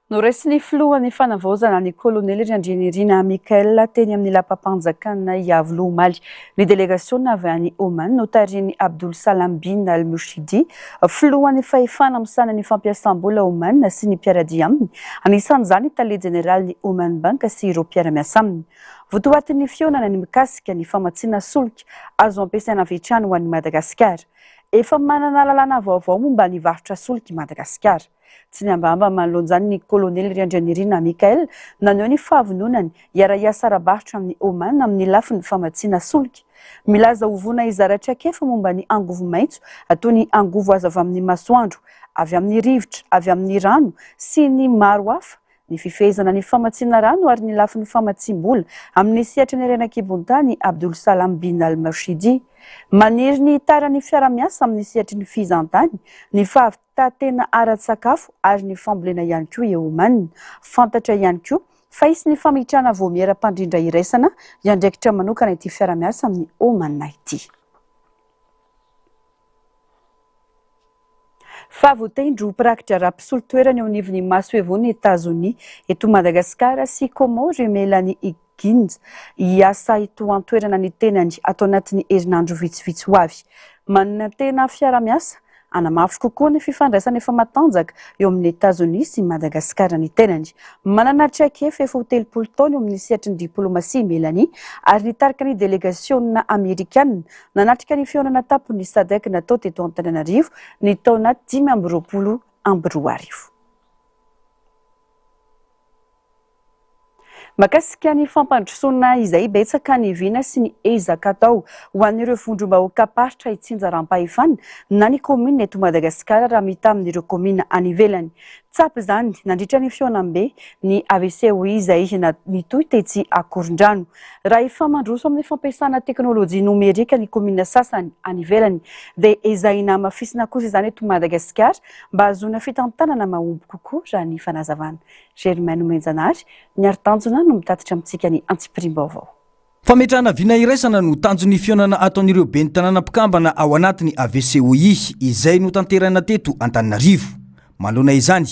Noresy ny filohan'ny fanavaozana ny kolonely Randrianirina Mikael teny amin'ny lapam-panjakana Iavolo Omaly. Ny délégation avy any Oman notarin'i Abdul Salam bin Al-Mushidi filohan'ny fahefana misana ny fampiasam-bola Oman sy ny mpiaradia aminy. Anisan'izany tale general ny Oman Bank sy ireo mpiara-miasa aminy. Votoatin'ny fionana ny mikasika ny famatsiana solika azo ampiasaina avy hatrany ho an'i Madagasikara. Efa manana lalàna vaovao momba ny varotra solika i Madagasikara. tsy niambamba manoloan'izany ny kolonely Riandrianirina Mikael naneho ny fahavononany iara-iasa ara-barotra amin'ny Oman amin'ny lafiny famatsiana solika. Milaza hovona izaratra kefa momba ny angovo maitso atao ny angovo azo avy amin'ny masoandro, avy amin'ny rivotra, avy amin'ny rano sy ny maro hafa. Ny fifehezana ny famatsiana rano ary ny lafiny famatsim-bola amin'ny sihatry ny renan-kibon-tany Abdul Salam bin al-Marshidi. Maniry ny taran'ny fiara-miasa amin'ny sihatry ny fizan-tany, ny fahavitatena ara-tsakafo ary ny fambolena ihany koa eo Oman. Fantatra ihany koa fa hisy ny famitrana voamiera-pandrindra iraisana iandraikitra manokana ity fiara-miasa amin'ny Oman ity. Fa voatendro prakitra raha-pisolo toerana eo anivon'ny masoevon'ny Etazonia eto Madagasikara sy Komoro Melanie Higgins hiasa eto an-toerana ny tenany atao anatin'ny herinandro vitsivitsy ho avy. Manana tena fiara-miasa anamafy kokoa ny fifandraisana efa matanjaka eo amin'ny Etazonia sy Madagasikara ny tenany. Manana traikefa efa ho 30 taona eo amin'ny sihatry ny diplomasia Melanie ary nitarika ny delegasiona Amerikanina nanatrika ny fionana tapon'ny SADC natao teto Antananarivo ny taona 2022. Makasika ny fampandrosoana izay betsaka ny vina sy ny ezaka atao ho an'ireo vondrom-bahoaka paritra itsinja rampahefana na ny komina eto Madagasikara raha mita amin'ireo komina any ivelany. Tsapy zany nandritra ny fionam-be ny AVCO izay nitohy tetsy Akorondrano. Raha efa mandroso amin'ny fampiasana teknôlôjia nomerika ny komina sasany any ivelany dia ezahina mafisina kosa izany eto Madagasikara mba hahazoana fitantanana mahomby kokoa raha ny fanazavana. Germaine Menjanary niari-tanjona no mitatitra amintsika ny Antiprim-baovao. Fametrahana vina iraisana no tanjon'ny fionana ataon'ireo ben'ny tanàna mpikambana ao anatin'ny AVCOI izay no tanterana teto Antananarivo. Manoloana izany,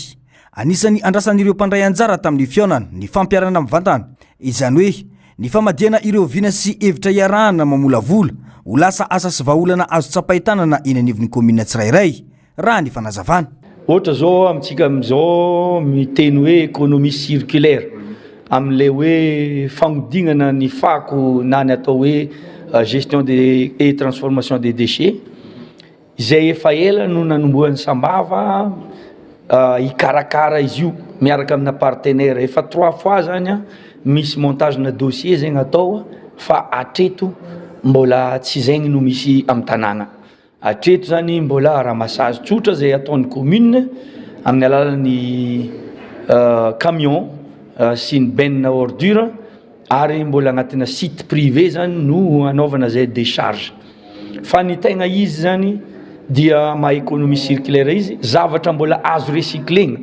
anisan'ny andrasan'ireo mpandray anjara tamin'ny fionana ny fampiarana mivantana, izany hoe ny famadiana ireo vina sy hevitra iarahana mamolavola ho lasa asa sy vahaolana azo tsapahitanana eny anivon'ny komina tsirairay raha ny fanazavana. Ohatra zao amintsika amin'izao miteny hoe économie circulaire amin'ilay hoe fagnodinana ny fako na ny atao hoe gestion et transformation des déchets izay efa ela no nanombohan'ny Sambava hikarakara izy io miaraka amina partenaire efa 3 fois zany misy montage na dossier zegny atao fa atreto mbola tsy zegny no misy amin'ny tanàna. Atreto zany mbola ramassage tsotra zay ataon'ny commune amin'ny alalan'ny camion sy ny benne ordure ary mbola anatina site privé zany no anaovana zay décharge. Fa ny tegna izy zany dia ma économie circulaire izy zavatra mbola azo recyclena,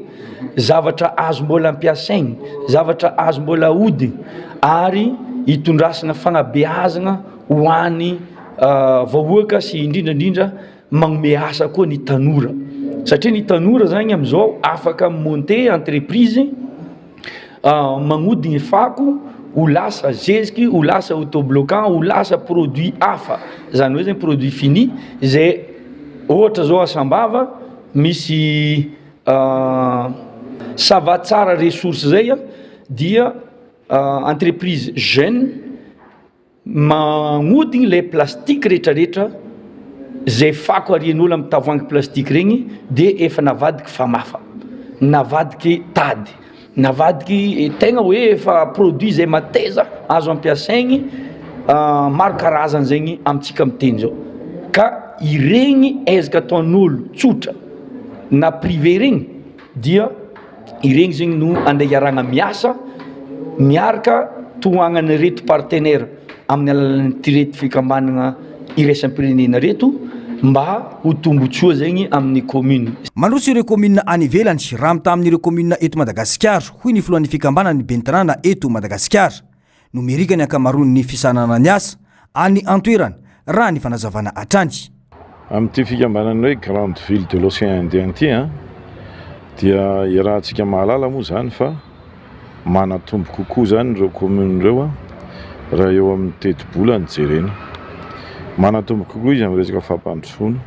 zavatra azo mbola ampiasaigny, zavatra azo mbola ahodina ary hitondrasana fanabeazana ho an'ny vahoaka sy indrindrandrindra magnome asa koa ny tanora. Satria ny tanora zany amin'izao afaka monter entreprise magnodigny fako ho lasa zeziky, ho lasa autobloquant, ho lasa produit hafa. Zany hoe zany produit fini zay ohatra zao Sambava misy sava tsara ressource zay dia entreprise jeune magnodigny le plastique rehetrarehetra zay fako arian'olo amin'ny tavoahangy plastique regny dia efa navadiky famafa, navadiky tady, navadiky tegna hoe efa produit zay mateza azo ampiasaigny maro karazany zegny amintsika miteny zao. Ka iregny ezaka ataon'olo tsotra na privé regny dia iregny zegny no andeha iaragna miasa miaraka tohagnana reto partenaire amin'ny alalan'ny tirety fikambanana iraisam-pirenena reto mba ho tombotsoa zegny amin'ny commune. Mandroso ireo komina any ivelany raha mita amin'ireo komina eto Madagasikara hoy ny filohan'ny fikambanany ben'ny tanàna eto Madagasikara. Nomerika ny ankamaroan'ny fisanana ny asa any antoerana raha ny fanazavana atrany. Amin'ity fikambanana hoe Grande Ville de l'Océan Indien ity dia irahantsika mahalala moa zany fa manatombo kokoa zany ireo commune ireo raha eo amin'ny teti-bola ny jerena. Manatombo kokoa izy amin'ny resaka fampandrosoana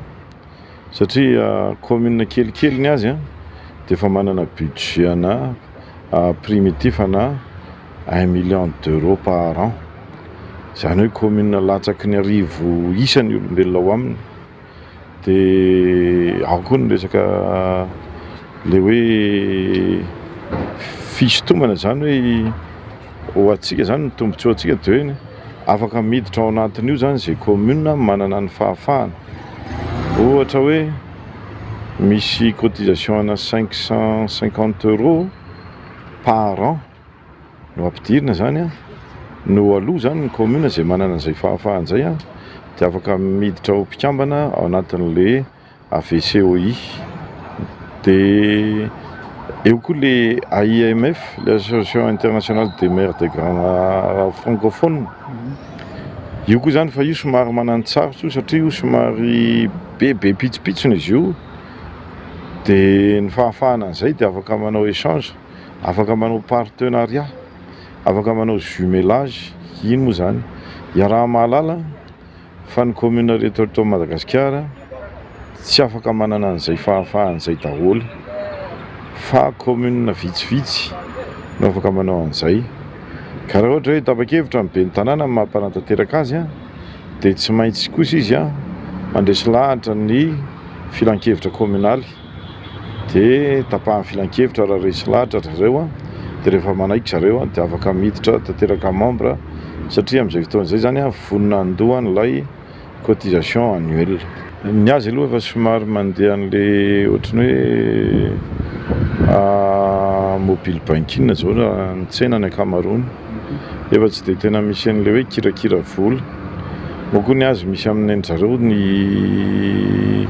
satria commune kelikely ny azy dia efa manana budget ana primitif ana 1 million d'euros par an. Zany hoe commune latsaky ny arivo isan'ny olombelona ao aminy. Dia ao koa ny resaka le hoe fisotomana zany hoe ho atsika zany ny tombontsoa atsika de hoe afaka miditra ao anatin'io zany zay commune manana ny fahafahana ohatra hoe misy cotisation ana 550 € par an no ampidirina zany a no aloha zany ny commune zay manana an'izay fahafahana zay a de afaka miditra ho mpikambana ao anatin'le AVCOI de eo koa le AIMF, l'Association internationale des maires des grands francophones. Io koa zany fa io somary manantsarotra satria io somary bebe pitsopitsony izy io de ny fahafahana an'izay de afaka manao échange, afaka manao partenariat, afaka manao jumelage, ino moa zany iaraha mahalala fa ny commune rehetra eto Madagasikara tsy afaka manana an'izay fahafahana izay daholo fa commune vitsivitsy no afaka manao an'izay ka raha ohatra hoe tapa-kevitra ny ben'ny tanàna mampanantanteraka azy a de tsy maintsy kosa izy a mandresy lahatra ny filan-kevitra communaly de tapahan'ny filan-kevitra raha resy lahatra zareo a de rehefa manaiky zareo a de afaka miditra tanteraka membre satria amin'izay fotoan'izay zany a vonona andoha n'ilay cotisation annuelle. Ny azy aloha efa somary mandeha an'le ohatrany hoe mobile banking zao raha ny tsena ny ankamaroany efa tsy de tena misy an'le hoe kirakira vola moa koa ny azy misy amin'ny zareo ny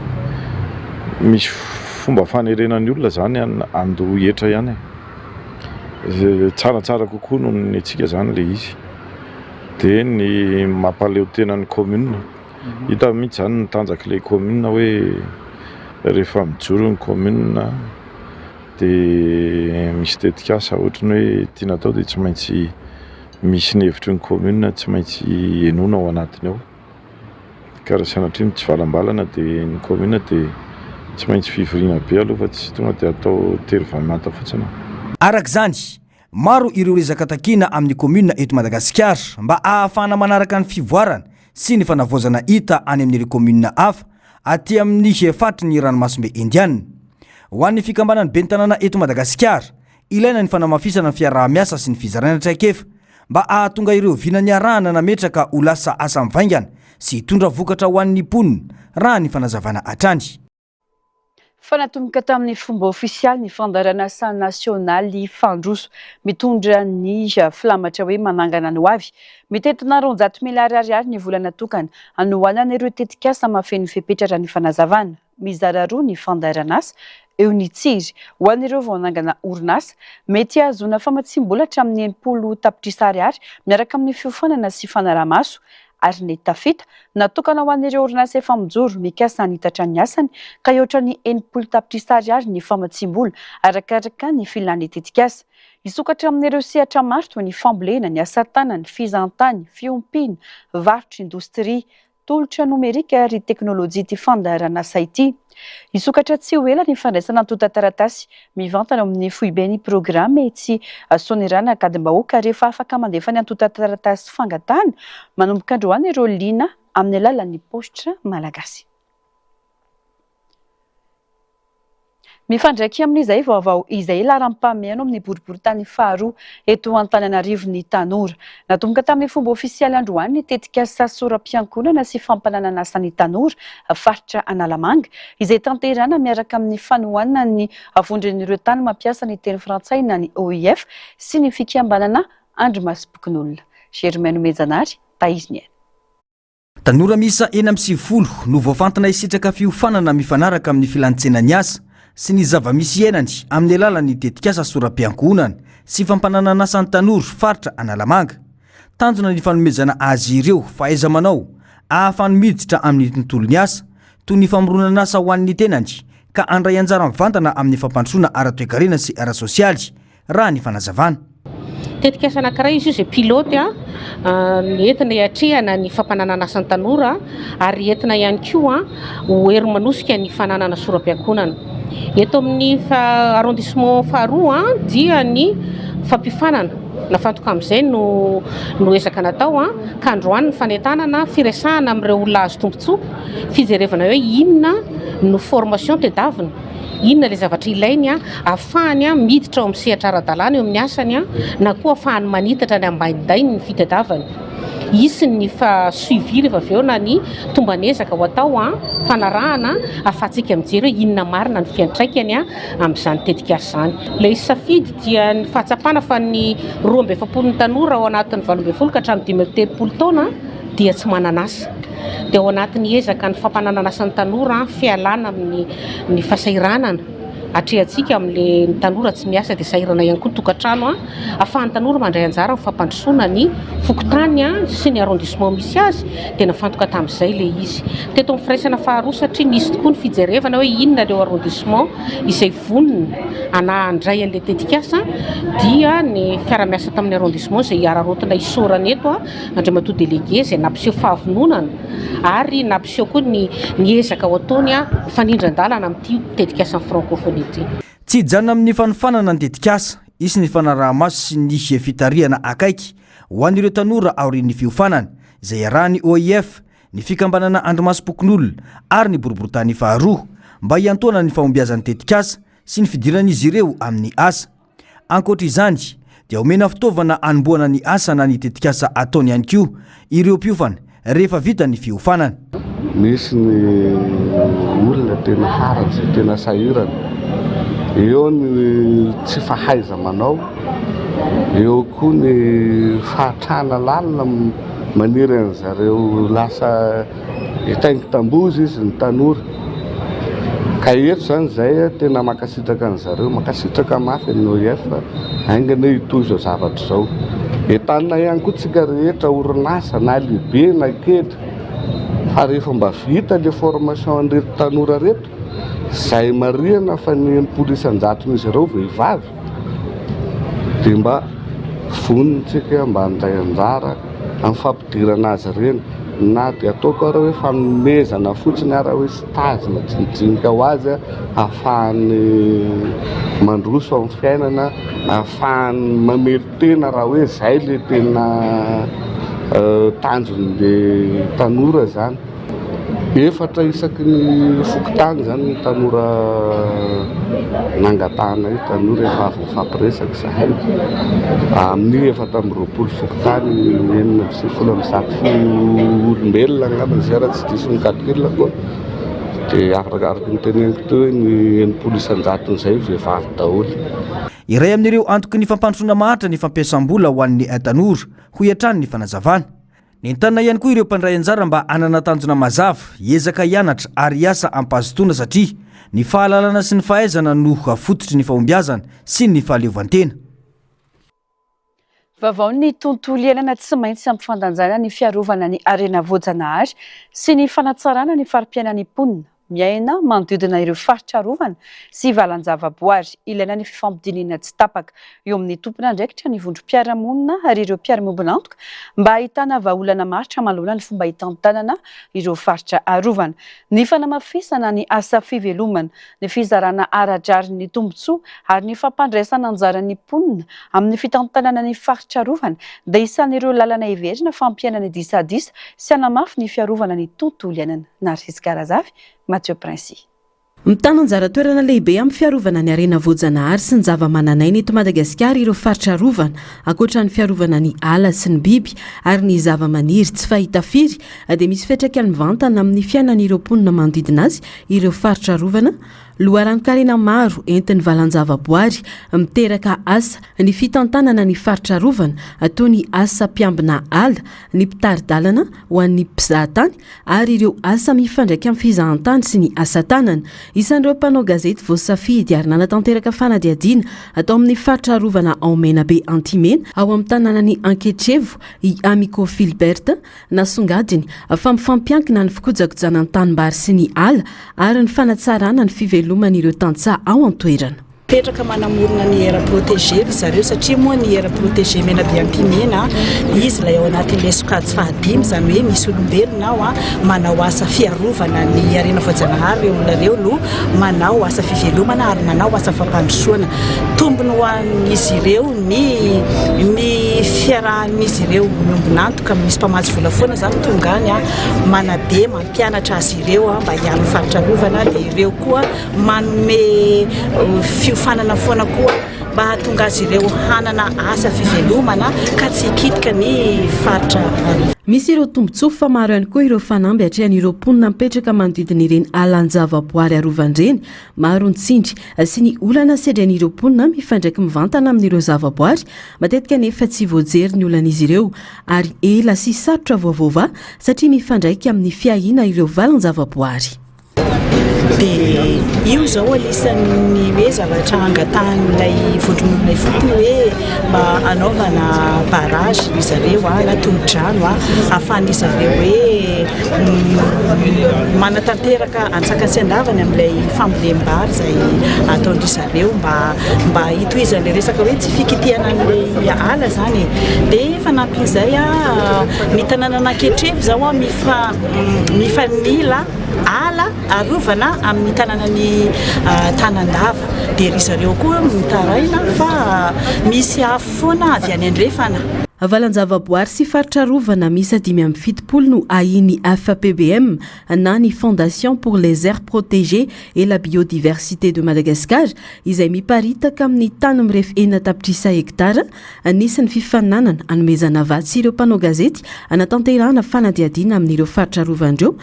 misy fomba fanerenan'ny olona zany andoha etra ihany tsaratsara kokoa noho ny atsika zany le izy de ny mampaleo tena ny commune hita mihitsy zany ny tanjaky le commune hoe rehefa mijoro ny commune de misy tetikasa ohatrany hoe tiana atao de tsy maintsy misy ny hevitry ny commune tsy maintsy enona ao anatiny ao ka raha sanatria tsy valambalana de ny commune de tsy maintsy fivoriana be aloha fa tsy tonga de atao tery vanimanta fotsiny. Araka zany maro ireo rezaka takina amin'ny commune eto Madagasikara mba ahafahana manaraka ny fivoarana sy ny fanavozana hita any amin'ny commune hafa aty amin'ny efatry ny ranomasombe Indiana. Ho an'ny fikambanany ben'ny tanàna eto Madagasikara ilaina ny fanamafisana ny fiaraha-miasa sy ny fizarana traikefa mba ahatonga ireo vinany arahana nametraka ho lasa asa mivaingana sy hitondra vokatra ho an'ny mponina raha ny fanazavana hatrany. Fanatomboka tamin'ny fomba ofisialy ny fandarana asa nasionaly fandroso mitondra ny filamatra hoe manangana ny hoavy mitetina 200 miliyary ariary ny vola natokana hanohanana ireo tetikasa mahafeno fepetratra ny fanazavana mizara roa ny fandarana asa eo ny tsiry ho an'ireo vao hanangana orinasa mety ahazona famatsim-bola hatramin'ny 80 tapitrisa ariary miaraka amin'ny fiofanana sy fanaramaso ary ny tafita natokana ho an'ireo orinasa efa mijoro mikasa nitatra ny asany ka iotra ny 80 tapitrisa ariary ny famatsim-bola arakaraka ny filàny tetikasa. Isokatra amin'ireo sehatra maro toy ny fambolena, ny asa tanana, fizantany, fiompiana, varotry indostria, tolotra nomerika ary teknôlôjia ty fandarana asa ity. Isokatra tsy ho ela ny fandraisana tota taratasy mivantana amin'ny foibeny programa tsy sonerana akadimbahoaka rehefa afaka mandefa ny antota taratasy fangatana manomboka androany ireo lina amin'ny alalan'ny postra malagasy. Mifandraiky amin'izay vaovao izay laharam-pameano amin'ny boriboritany faharoa eto Antananarivo ny tanora. Natomboka tamin'ny fomba ofisialy androany ny tetikasa soram-piankonana sy fampananana asan'ny tanora faritra Analamanga izay tanterana miaraka amin'ny fanohanana ny avondrin'ireo tany mampiasa ny teny frantsay na ny OIF sy ny fikambanana Andry Masipokn'olona. Germaine Mejanary, Taiziny. Tanora misa 970 no voafantana hisitraka fiofanana mifanaraka amin'ny filantsena ny asa sy ny zava-misy iainany amin'ny alalan'ny tetikasa soram-piankonana sy fampananana asan'ny tanora faritra Analamanga. Tanjona ny fanomezana azy ireo fahaiza manao ahafahany miditra amin'ny tontolo ny asa toy ny famoronana asa ho an'ny tenany ka andray anjara mivantana amin'ny fampandrosoana ara-toekarena sy ara-sosialy raha ny fanazavana. Tetikasa anankiray izy io izay piloty entina hiatrehana ny fampananana asan'ny tanora ary entina ihany koa ho hery manosika ny fananana soram-piankonana. Eto amin'ny arrondissement faharoa dia ny fampifanana nafantoka amin'izay no ezaka natao ka androany ny fanentanana firesahana amin'ireo olona azo tombontsoa fijerevana hoe inona no formation tedavina, inona le zavatra ilainy ahafahany miditra ao amin'ny sehatra ara-dalàna eo amin'ny asany na koa ahafahany manitatra ny ambanidainy ny fitadiavany. Isy ny suivi rehefa avy eo na ny tombanezaka ho atao fanarahana ahafahantsika mijery hoe inona marina ny fiantraikany amin'izany tetikasa zany. Ilay safidy dia ny fahatsapana fa ny 27 tanora ao anatin'ny 12 ka hatramin'ny 13 taona dia tsy mananasa. Dia ao anatin'ny ezaka ny fampanananasa ny tanora fialana amin'ny fasairanana atrehantsika amin'le tanora tsy miasa dia sairana ihany koa ny tokantrano ahafahan'ny tanora mandray anjara amin'ny fampandrosoana ny fokontany sy ny arrondissement misy azy dia nafantoka tamin'izay le izy. Teto amin'ny firaisana faharoa satria nisy tokoa ny fijerevana hoe inona ireo arrondissement izay vonona handray an'ilay tetikasa dia ny fiara-miasa tamin'ny arrondissement izay hiararotina isorana eto andriamatoa délégué izay nampiseho fahavononana ary nampiseho koa ny ezaka ao ataony fanindran-dalana amin'ity tetikasa francophonie. Tsy hijanona amin'ny fanofanana ny tetikasa, isy ny fanaraha-maso sy ny fitariana akaiky ho an'ireo tanora aorian'ny fiofanana izay iarahany OIF, ny fikambanana Andrimasom-Pokon'olona ary ny boriboritany faharoa mba hiantoana ny fahombiazan'ny tetikasa sy ny fidiran'izy ireo amin'ny asa. Ankoatra izany dia omena fitaovana anomboana ny asa na ny tetikasa ataony ihany koa ireo mpiofana rehefa vita ny fiofanana. Misy ny olona tena haratsy, tena sahirana, eo ny tsy fahaiza manao, eo koa ny fahatrana lalina maniry an'zareo lasa itaingy tambozy izy ny tanora. Ka eto zany zay tena makasitraka an'zareo, makasitraka mafy ny OIF aingana hitozy ao zavatra zao. Entanina ihany koa tsika rehetra orinasa na lehibe na kely fa rehefa mba vita le formation an'ireto tanora reto izay marihana fa ny polisan-jaton'izy ireo vehivavy dia mba vonintsika mba handray anjara amin'ny fampidirana azy ireny, na dia ataoko ara hoe fanomezana fotsiny ara hoe stage na tsinijinika ho azy ahafahany mandroso amin'ny fiainana, ahafahany mamely tena raha hoe izay le tena tanjon'le tanora zany. Efatra isaky ny fokotany zany ny tanora nangatana io, tanora efa avy mifampiresaka zahay amin'ny 4 fokotany enina sy 17 olombelona angambany zay raha tsy diso ny calcul koa dia arakaraka ny teneniko teo hoe ny enipolisan-jatony zay vehivavy daholo. Iray amin'ireo antoky ny fampandrosoana mahatra ny fampiasam-bola ho an'ny tanora ho hiatrany ny fanazavana. Nentanina ihany koa ireo mpandray anjara mba anana tanjona mazava, hiezaka hianatra ary hiasa ampazotoana satria ny fahalalana sy ny fahaizana no afototry ny fahombiazana sy ny fahaleovantena. Vaovao ny tontolo iainana tsy maintsy ampifandanjana ny fiarovana ny arena voajanahary sy ny fanatsarana ny farim-piainan'ny mponina miaina manodidina ireo faritra arovana sy valan-javaboary, ilaina ny fifampidinina tsy tapaka eo amin'ny tompona andraikitra ny vondrom-piarahamonina ary ireo mpiara-miombina antoka mba ahitana vahaolana maritra manoloana ny fomba hitantanana ireo faritra arovana. Ny fanamafisana ny asa fivelomana, ny fizarana ara-drary ny tombotsoa ary ny fampandraisana anjaran'ny mponina amin'ny fitantanana ny faritra arovana dia isan'ireo lalana heverina fampiainana disadisa sy hanamafy ny fiarovana ny tontolo iainana. Narcisy Karazavy, Mathieu Princy. Mitana anjara toerana lehibe amin'ny fiarovana ny arena voajanahary sy ny zava-manan'aina eto Madagasikara ireo faritra arovana, ankoatra ny fiarovana ny ala sy ny biby ary ny zava-maniry tsy fahita firy, dia misy fiantraikany mivantana amin'ny fiainan'ireo mponina manodidina azy ireo faritra arovana. Loharan-karena maro entin'ny valan-javaboary miteraka asa ny fitantanana ny faritra arovana atao ny asa mpiambina ala, ny mpitari-dalana ho an'ny mpizahatany ary ireo asa mifandraika amin'ny fizahan-tany sy ny asa tanana. Isan'ireo mpanao gazety voasafidy ary nanatanteraka fanadihadiana atao amin'ny faritra arovana ao Menabe Antimena ao amin'ny tanànan'ny Anketrevo i Amico Filbert nasongadiny fa mifampiankina ny fikojakojanan'ny tanimbary sy ny ala ary ny fanatsarana ny fiveloman'ireo tantsaha ao an-toerana. petraka manamorona ny air protégé ry zareo satria moa ny air protégé mena be ampimena izy lay ao anatin'ilay sokajy fahadimy zany hoe misy olombelona ao a manao asa fiarovana ny arena voajanahary olona reo no manao asa fivelomana ary manao asa fampandrosoana tombony ho an'izy ireo ny fiarahan'izy ireo miombonantoka misy mpamatsy volafoana zany tonga any a manabe mampianatra azy ireo mba hiano faritrarovana dia ireo koa manome fanana foana koa mba hahatonga azy ireo hanana asa fivelomana ka tsy hikitika ny faritra misy ireo tombontsoa fa maro ihany koa ireo fanamby atrehan'ireo mponina mipetraka manodidina ireny alanjavaboary arovandreny maro ny tsindry sy ny olana sedran'ireo mponina mifandraiky mivantana amin'ireo zavaboary matetika nefa tsy voajery ny olan'izy ireo ary ela sy sarotra voavaova satria mifandraiky amin'ny fiahina ireo valan-javaboary dia io zao anisan'ny hoe zavatra angatahan'ilay vondron'olonay fotony hoe mba anaovana barage izareo na tolo-drano ahafahan'izy ireo hoe manatanteraka ansakasy-andavany amin'ilay fambolem-bary izay ataon'izy ireo mba hitohizan'ilay resaka hoe tsy fikitihana an'ilay ala zany dia fanampin'izay ny tanàna anankehitrevy zao mifanila ala arovana amin'ny tanànany Tanandava dia ry zareo koa mitaraina fa misy afo foana avy any andrefana valan-javaboary sy faritra rovana misy 570 no ahiny FAPBM na ny Fondation pour les aires protégées et la biodiversité de Madagascar izay miparitaka amin'ny tany mirefy 4 tapitrisa hektara anisan'ny fifaninanana anomezana vatsy sy ireo mpanao gazety anatanterahana fanadihadiana amin'ireo faritra rovandreo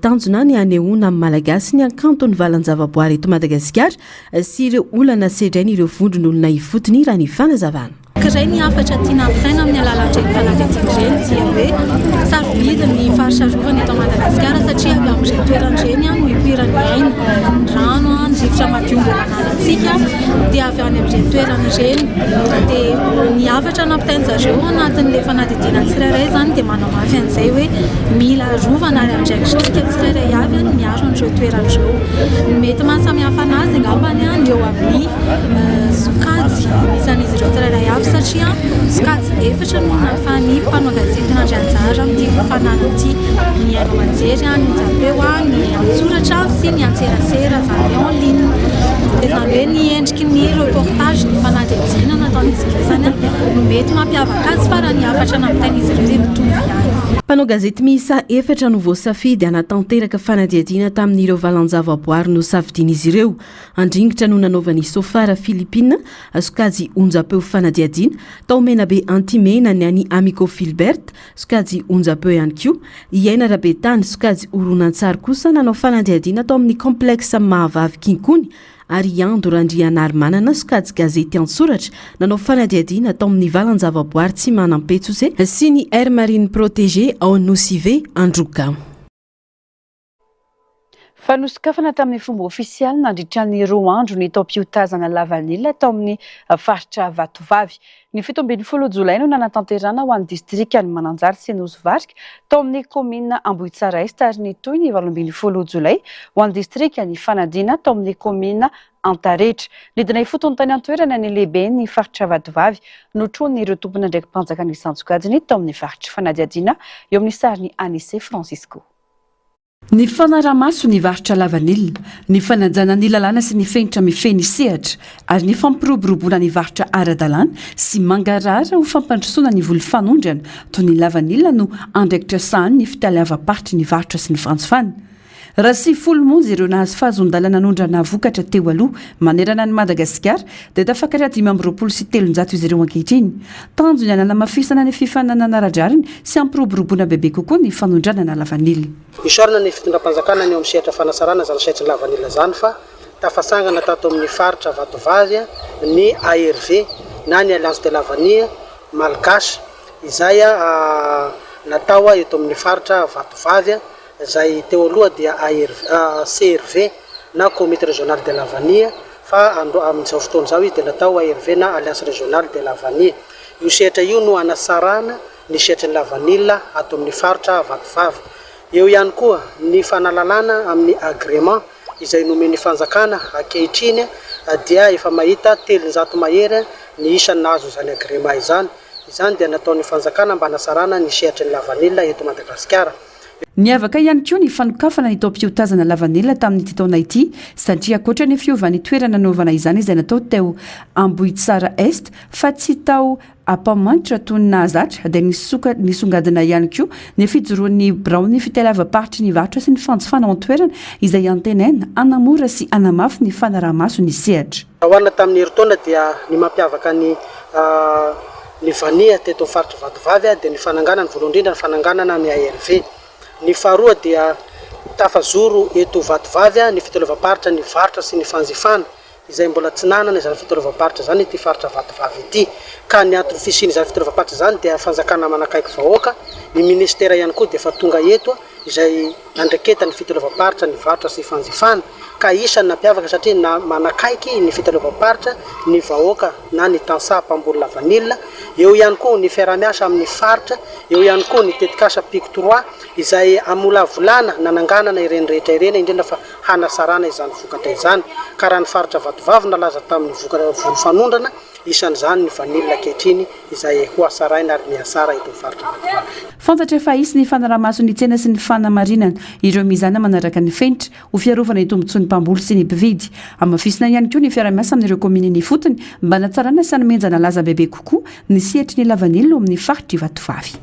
tanjona ny anehoana amin'ny malagasy ny akanto ny valan-javaboary eto Madagasikara sy ireo olana sedrain'ireo vondron'olona ifotony raha ny fanazavana Kazay ny afatra tiana ampiasaina amin'ny alalan'ireny fanadihadiana ireny dia hoe sarobidy ny faritra rovana eto Madagasikara satria avy amin'ireny toerana ireny no ipoiran'ny aina, ny rano, ny rivotra madio mbola ananantsika dia avy any amin'ireny toerana ireny dia ny afatra nampitain'zareo anatin'ilay fanadihadiana tsirairay zany dia manao mafy an'izay hoe mila rovana ary andraikitrika tsirairay avy miaro an'ireo toerana ireo mety mahasamihafa anazy angambany ny eo amin'ny sokajy isan'izy ireo tsirairay avy satria sokajy efatra no nahafahan'ny mpanao gazety n'Andrianjara amin'ity fanan'ity ny haino amanjery ny japeo ny antsoratra sy ny antserasera zany en ligne dia zany hoe ny endriky ny reportage ny fanadihadiana nataon'izy ireo zany no mety mampiavaka azy fa raha ny afatra nampitain'izy ireo dia mitovy ihany mpanao gazety miisa efatra no voasafidy anatanteraka fanadihadiana tamin'ireo valan-javaboary no safidian'izy ireo andringitra no nanaovany sofara Filipina sokajy onjapeo fanadihadiana tao menabe antimena ny any Amico Filbert sokajy onjapeo ihany koa iaina rabetany sokajy oronan-tsary kosa nanao fanadihadiana tao amin'ny complexe mahavavy kinkony ary ando randrianary manana sokajy gazety antsoratra nanao fanadihadiana tao amin'ny valan-javaboary tsy manampetsose sy ny aire marine protégée ao Nosive Androka fanosokafana tamin'ny fomba ofisialy nandritran'ny roa andro ny taom-piotazana lavanila tao amin'ny faritra Vatovavy ny 17 Jolay no nanatanterana ho an'ny distrikany Mananjary sy Nosy-Varika tao amin'ny komina Ambohitsara Est ary ny toy ny 18 Jolay ho an'ny distrikany Fanadina tao amin'ny komina Antaretra nidina ifotony tany antoerana ny lehibe ny faritra Vatovavy notroan'ireo tompona ndraiky mpanjaka ny sanjokajiny tao amin'ny faritra Fanadihadiana eo amin'ny sariny Anise Francisco. Ny fanaramaso ny varitra lavanilina, ny fanajana ny lalàna sy ny fenitra mifeny sehatra ary ny fampiroboroboana ny varitra ara-dalàna sy mangarara ho fampandrosoana ny voly fanondrana toy ny lavanilina no andraikitra sahany ny fitaliava-paritra ny varitra sy ny fanjofana. Raha sy folo monja ireo nahazo fahazon-dalàna nondrana vokatra teo aloha manerana ny Madagasikara dia tafakatra 520 sy 300 izy ireo ankehitriny. Tanjony anana mafisana ny fifananana ara-drariny sy ampiroboroboana bebe kokoa ny fanondranana lavanilina. Isorana ny fitondram-panjakana ny eo amin'ny sehatra fanasarana zany sehatra lavanilina zany fa tafasangana tato amin'ny faritra Vatovavy ny ARV na ny Alliance de Lavania Malgache izay natao eto amin'ny faritra Vatovavy izay teo aloha dia CRV na Comité Régional de Lavania fa amin'izao fotoana izao izy dia natao ARV na Alliance Régionale de Lavania. Io sehatra io no anasarana ny sehatra ny lavanilina ato amin'ny faritra Vatovavy. Eo ihany koa ny fanalalana amin'ny agrément izay nomen'ny fanjakana ankehitriny dia efa mahita 300 mahery ny isany nazo zany agrema izany dia nataon'ny fanjakana mba hanasarana ny sehatra ny lavanila eto Madagasikara. Niavaka ihany koa ny fanokafana ny taom-piotazana lavanila tamin'ity taona ity satria ankoatra ny fiovan'ny toerana nanaovana izany izay natao teo Ambohitsara Est fa tsy tao ampamanitra toy ny nahazatra dia nisongadina ihany koa ny fijoroan'ny birao ny fitelavam-paritra ny varotra sy ny fanjifana an-toerana izay antenaina anamora sy anamafy ny fanarahamaso ny sehatra. Hoanina tamin'ny herintaona dia ny mampiavaka ny vania teto faritra Vatovavy dia ny fananganana voalohany indrindra ny fananganana ny ARV. Ny faharoa dia tafazoro eto Vatovavy ny fitelavam-paritra ny varotra sy ny fanjifana izay mbola tsy nanana izany fitelavam-paritra zany ity faritra Vatovavy ity ka ny antony fisiany izany fitelavam-paritra zany dia fanjakana manakaiky vahoaka ny ministera ihany koa dia efa tonga eto izay nandreketa ny fitelavam-paritra ny varotra sy fanjifana ka isany nampiavaka satria manakaiky ny fitelavam-paritra ny vahoaka na ny tansa mpamboly lavanila eo ihany koa ny fiaramiasa amin'ny faritra eo ihany koa ny tetikasa pic 3 izay amolavolana nananganana ireny rehetra ireny indrindra fa hanasarana izany vokatra izany ka raha ny faritra Vatovavy nalaza tamin'ny vokatra fanondrana isan'izany ny vanila kehitriny izay ho asaraina ary miasara eto faritra Vatovavy. Fantatra fa isy ny fanarahamaso ny tsena sy ny fanamarinana ireo mizana manaraka ny fenitra ho fiarovana ny tombontsoa ny mpamboly sy ny mpividy amafisina ihany koa ny fiaramiasa amin'ireo kominy ny fotony mba natsarana sy anomenjana laza bebe kokoa ny sehatry ny lavanila amin'ny faritra Vatovavy.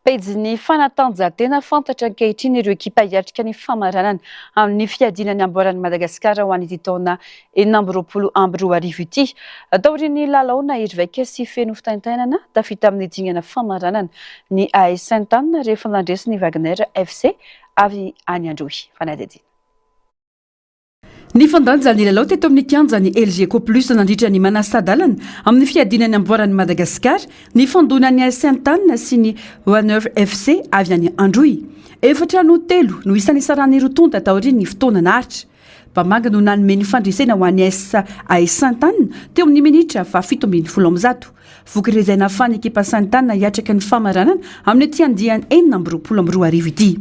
Pejy fanatanjahantena fantatra ankehitriny ireo ekipa hiatrika ny famaranana amin'ny fiadinany amboaran'i Madagasikara ho an'ity taona 2024 ity. Taorian'ny lalaona Irvaika sy feno fitaintainana tafita amin'ny dingana famaranana ny AS Sainte-Anne rehefa nandresy ny Wagner FC avy any Androhy. Fanadedy. Ny fandanja ny lalao teto amin'ny kianja ny LGK Plus nandritra ny manasadalana amin'ny fiadinany amboaran'i Madagasikara ny fandonany AS Sainte-Anne sy ny Wagner FC avy any Androhy. Efatra no telo no isan'ny sarany rotonta taorian'ny fotoana naritra. Mpamanga no nanome ny fandresena ho an'ny AS Sainte-Anne teo amin'ny minitra fa 17 Vokirezaina afany ekipa Sainte-Anne hiatraka ny famaranana amin'ny tiandiany 4-22 ity.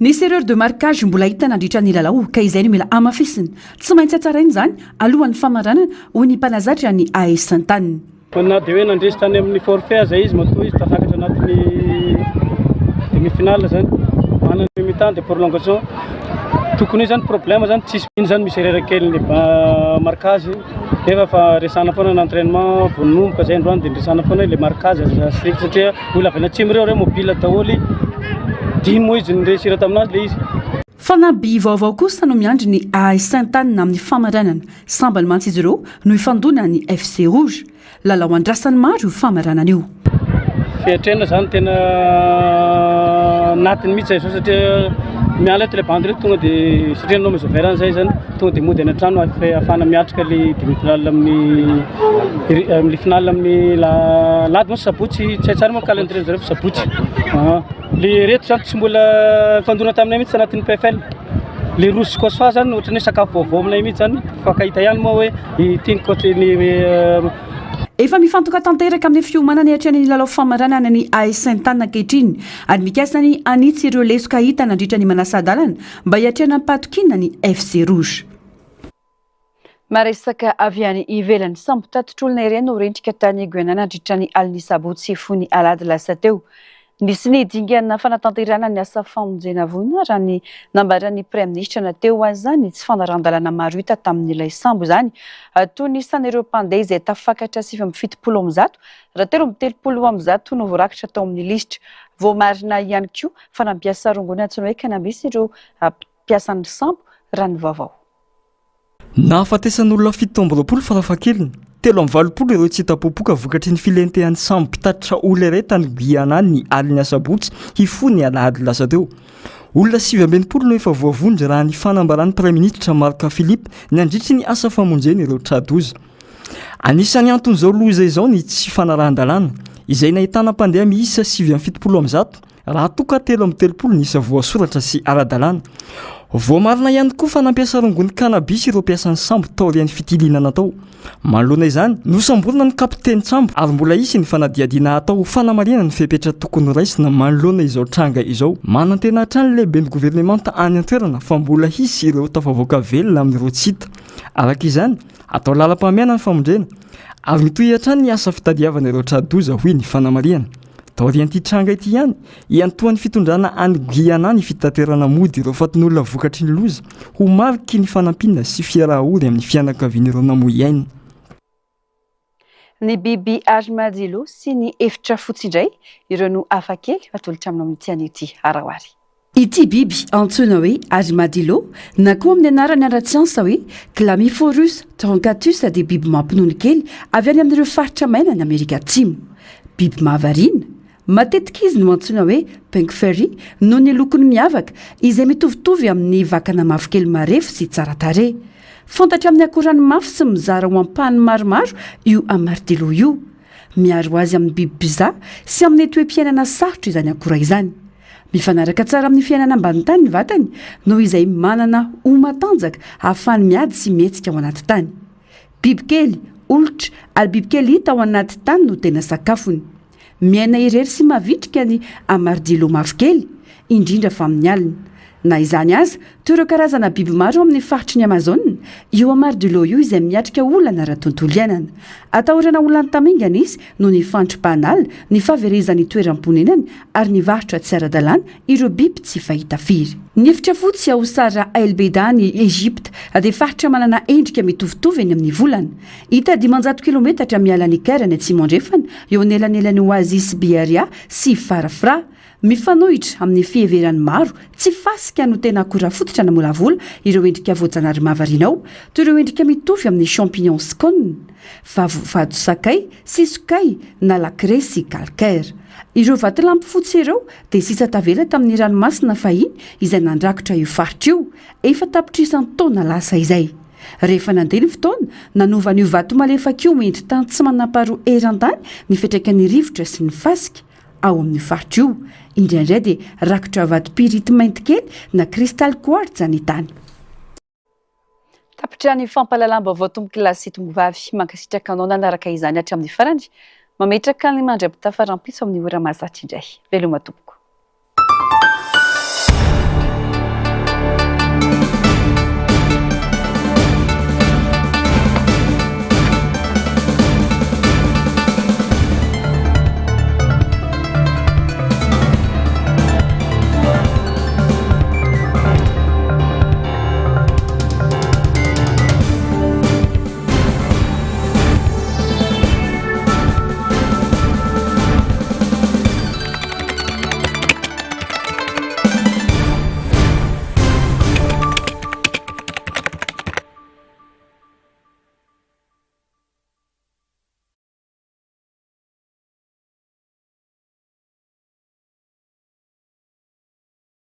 Ny serreur de marquage mbola hita nandritra ny lalao ka izay no mila amafisina. Tsy maintsy hatsaraina izany alohan'ny famaranana ho ny mpanazatra ny AS Sainte-Anne. Na dia hoe nandresitra any amin'ny forfait zay izy matoa izy tafakatra anatin'ny demi-finale zany manana mi-temps de prolongation tokony zany problème zany tsisy ino zany misy erreur kely ny marquage efa fa resana foana ny entraînement vonomboka zay androany dia resana foana le marquage strict satria olona avy natsimy reo mobile daholo dimy moa izy nyresira taminazy le izy. Fanaby vaovao kosa no miandry ny AS Sainte-Anne amin'ny famaranana sambany mantsy izy ireo no ifandona ny FC Rouge lalao andrasany maro io famaranana io. Fiatrena zany tena natiny mihitsy zay satria miala eto le bandre tonga dia satria anao mesoverana zay zany tonga dia mody any an-trano afana miatrika le demi-finale amin'ny finale amin'ny lady moa sabotsy tsy hay tsara moa calendrier zareo fa sabotsy. Le reto zany tsy mbola fandona taminay mihitsy anatin'ny PFL. Le Rouge Kosoa zany ohatrany hoe sakafo vaovao aminay mihitsy zany fakahita ihany moa hoe ity ny coach ny efa mifantoka tanteraka amin'ny fiomanana hiatrany lalao famaranana ny AS Sainte-Anne ankehitriny ary mikasany anitsy ireo lesoka hita nandritra ny manasadalana mba hiatrana patokina ny FC Rouge. Maresaka avy any ivelany sambo tatotr'olona ireny no rendrika tany Guenana nandritra ny aliny sabotsy fony alady lasa teo. Nisy ny dingana fanatanterana ny asa famonjena vonina raha ny nambaran'ny praiministra nateo azy zany tsy fanarandalana maro hita tamin'ilay sambo zany toy ny isan'ireo mpandeha izay tafakatra 770 raha 330 no voarakitra tao amin'ny lisitra voamarina ihany koa fa nampiasa rongony antsoina hoe kanabisy ireo mpiasan'ny sambo raha ny vaovao. Nahafatesan'olona 17 farafahakeliny 320 ireo tsy hitapopoka vokatry ny filentehan'ny sambo mpitatitra olona iray tany Guyana ny aliny Asabotsy hifony alahady lasa teo. olona 7 no efa voavondry raha ny fanambaran'ny praiminisitra Marc Philippe ny andritry ny asa famonjeny ireo tradozy. Anisan'ny anton'izao loza izao ny tsy fanarahan-dalàna izay nahitana mpandeha miisa 770 raha toka 330 ny isa voasoratra sy ara-dalàna. Voamarina ihany koa fa nampiasa rongony kanabisy ireo mpiasan'ny sambo taorian'ny fitilinana tao. Manoloana izany nosamborina ny kapiteny Tsambo ary mbola isy ny fanadiadiana atao fanamarihana ny fepetra tokony raisina manoloana izao tranga izao. Manantena hatrany lehibe ny governemanta any an-toerana fa mbola hisy ireo tafavoaka velona amin'ireo tsita. Araka izany atao lalam-pahamehana ny famondrena ary mitohy hatrany ny asa fitadiavana ireo tradoza hoy ny fanamarihana. Taorian'ity tranga ity ihany iantoan'ny fitondrana any Guyana ny fitaterana mody ireo fatin'olona vokatry ny loza ho mariky ny fanampina sy fiarahory amin'ny fianakavian'ireo namoiaina. Ny biby armadillo sy ny efitra fotsindray ireo no hafakely fatolotra amina amin'ity an'ity arahoary. Ity biby antsoina hoe armadillo na koa amin'ny anarany ara-tsiansa hoe Chlamyphorus truncatus dia biby mampinono kely avy any amin'ireo faritra maina ny Amerika Atsimo. Biby mahavariana matetika izy no antsoina hoe pink fairy noho ny lokony miavaka izay mitovitovy amin'ny vakana mavokely marefo sy tsara tarehy. Fantatra amin'ny akorany mafy sy mizara ho ampahany maromaro io armadillo io. Miaro azy amin'ny biby biza sy amin'ny toe-piainana sarotra izany akora izany. Mifanaraka tsara amin'ny fiainana ambany tany ny vatany noho izay manana ho matanjaka ahafahany miady sy mihetsika ao anaty tany. Bibikely, olitra ary bibikely hita ao anaty tany no tena sakafony. Miaina irery sy mavitrika ny armadillo mavokely indrindra fa amin'ny alina. Na izany aza toy ireo karazana biby maro amin'ny faritry ny Amazone io armadillo io izay miatrika olana raha tontolo iainana. Atahorana olana tamingana izy no ny fandrom-pahanala ny fahaverezan'ny toeram-ponenany ary ny varotra tsy ara-dalàna ireo biby tsy fahita firy. Ny efitra fotsy ao Sahara Elbeida ny Egypte dia faritra manana endrika mitovitovy eny amin'ny volana. Hita 500 kilometatra miala ny Caire ny atsimo andrefana eo anelanelan'ny Oasis Biaria sy Farafra. Mifanohitra amin'ny fiheverany maro tsy fasika no tena akora fototra na molavola ireo endrika voajanahary mavarinao toy ireo endrika mitovy amin'ny champignon scone, vado sakay sy sokay na lacré sy calcaire. Ireo vatolampy fotsy ireo dia sisa tavela tamin'ny ranomasina fahiny izay nandrakotra io faritra io efa tapitrisan'ny taona lasa izay. Rehefa nandeha ny fotoana nanovan'io vato malefaka io mendry tany tsy manam-paharoa eran-tany mipetraka ny rivotra sy ny fasika ao amin'ny faritra io. Indraindray dia rakotra vato pirity mainty kely na cristal quartz ny tany. Tapitra ny fampalalamba voatomboky lasy tombovavy mankasitraka anao nanaraka izany hatramin'ny farany mametraka ny mandra-pitafaram-piso amin'ny ora mahazatra indray. Veloma tompoko.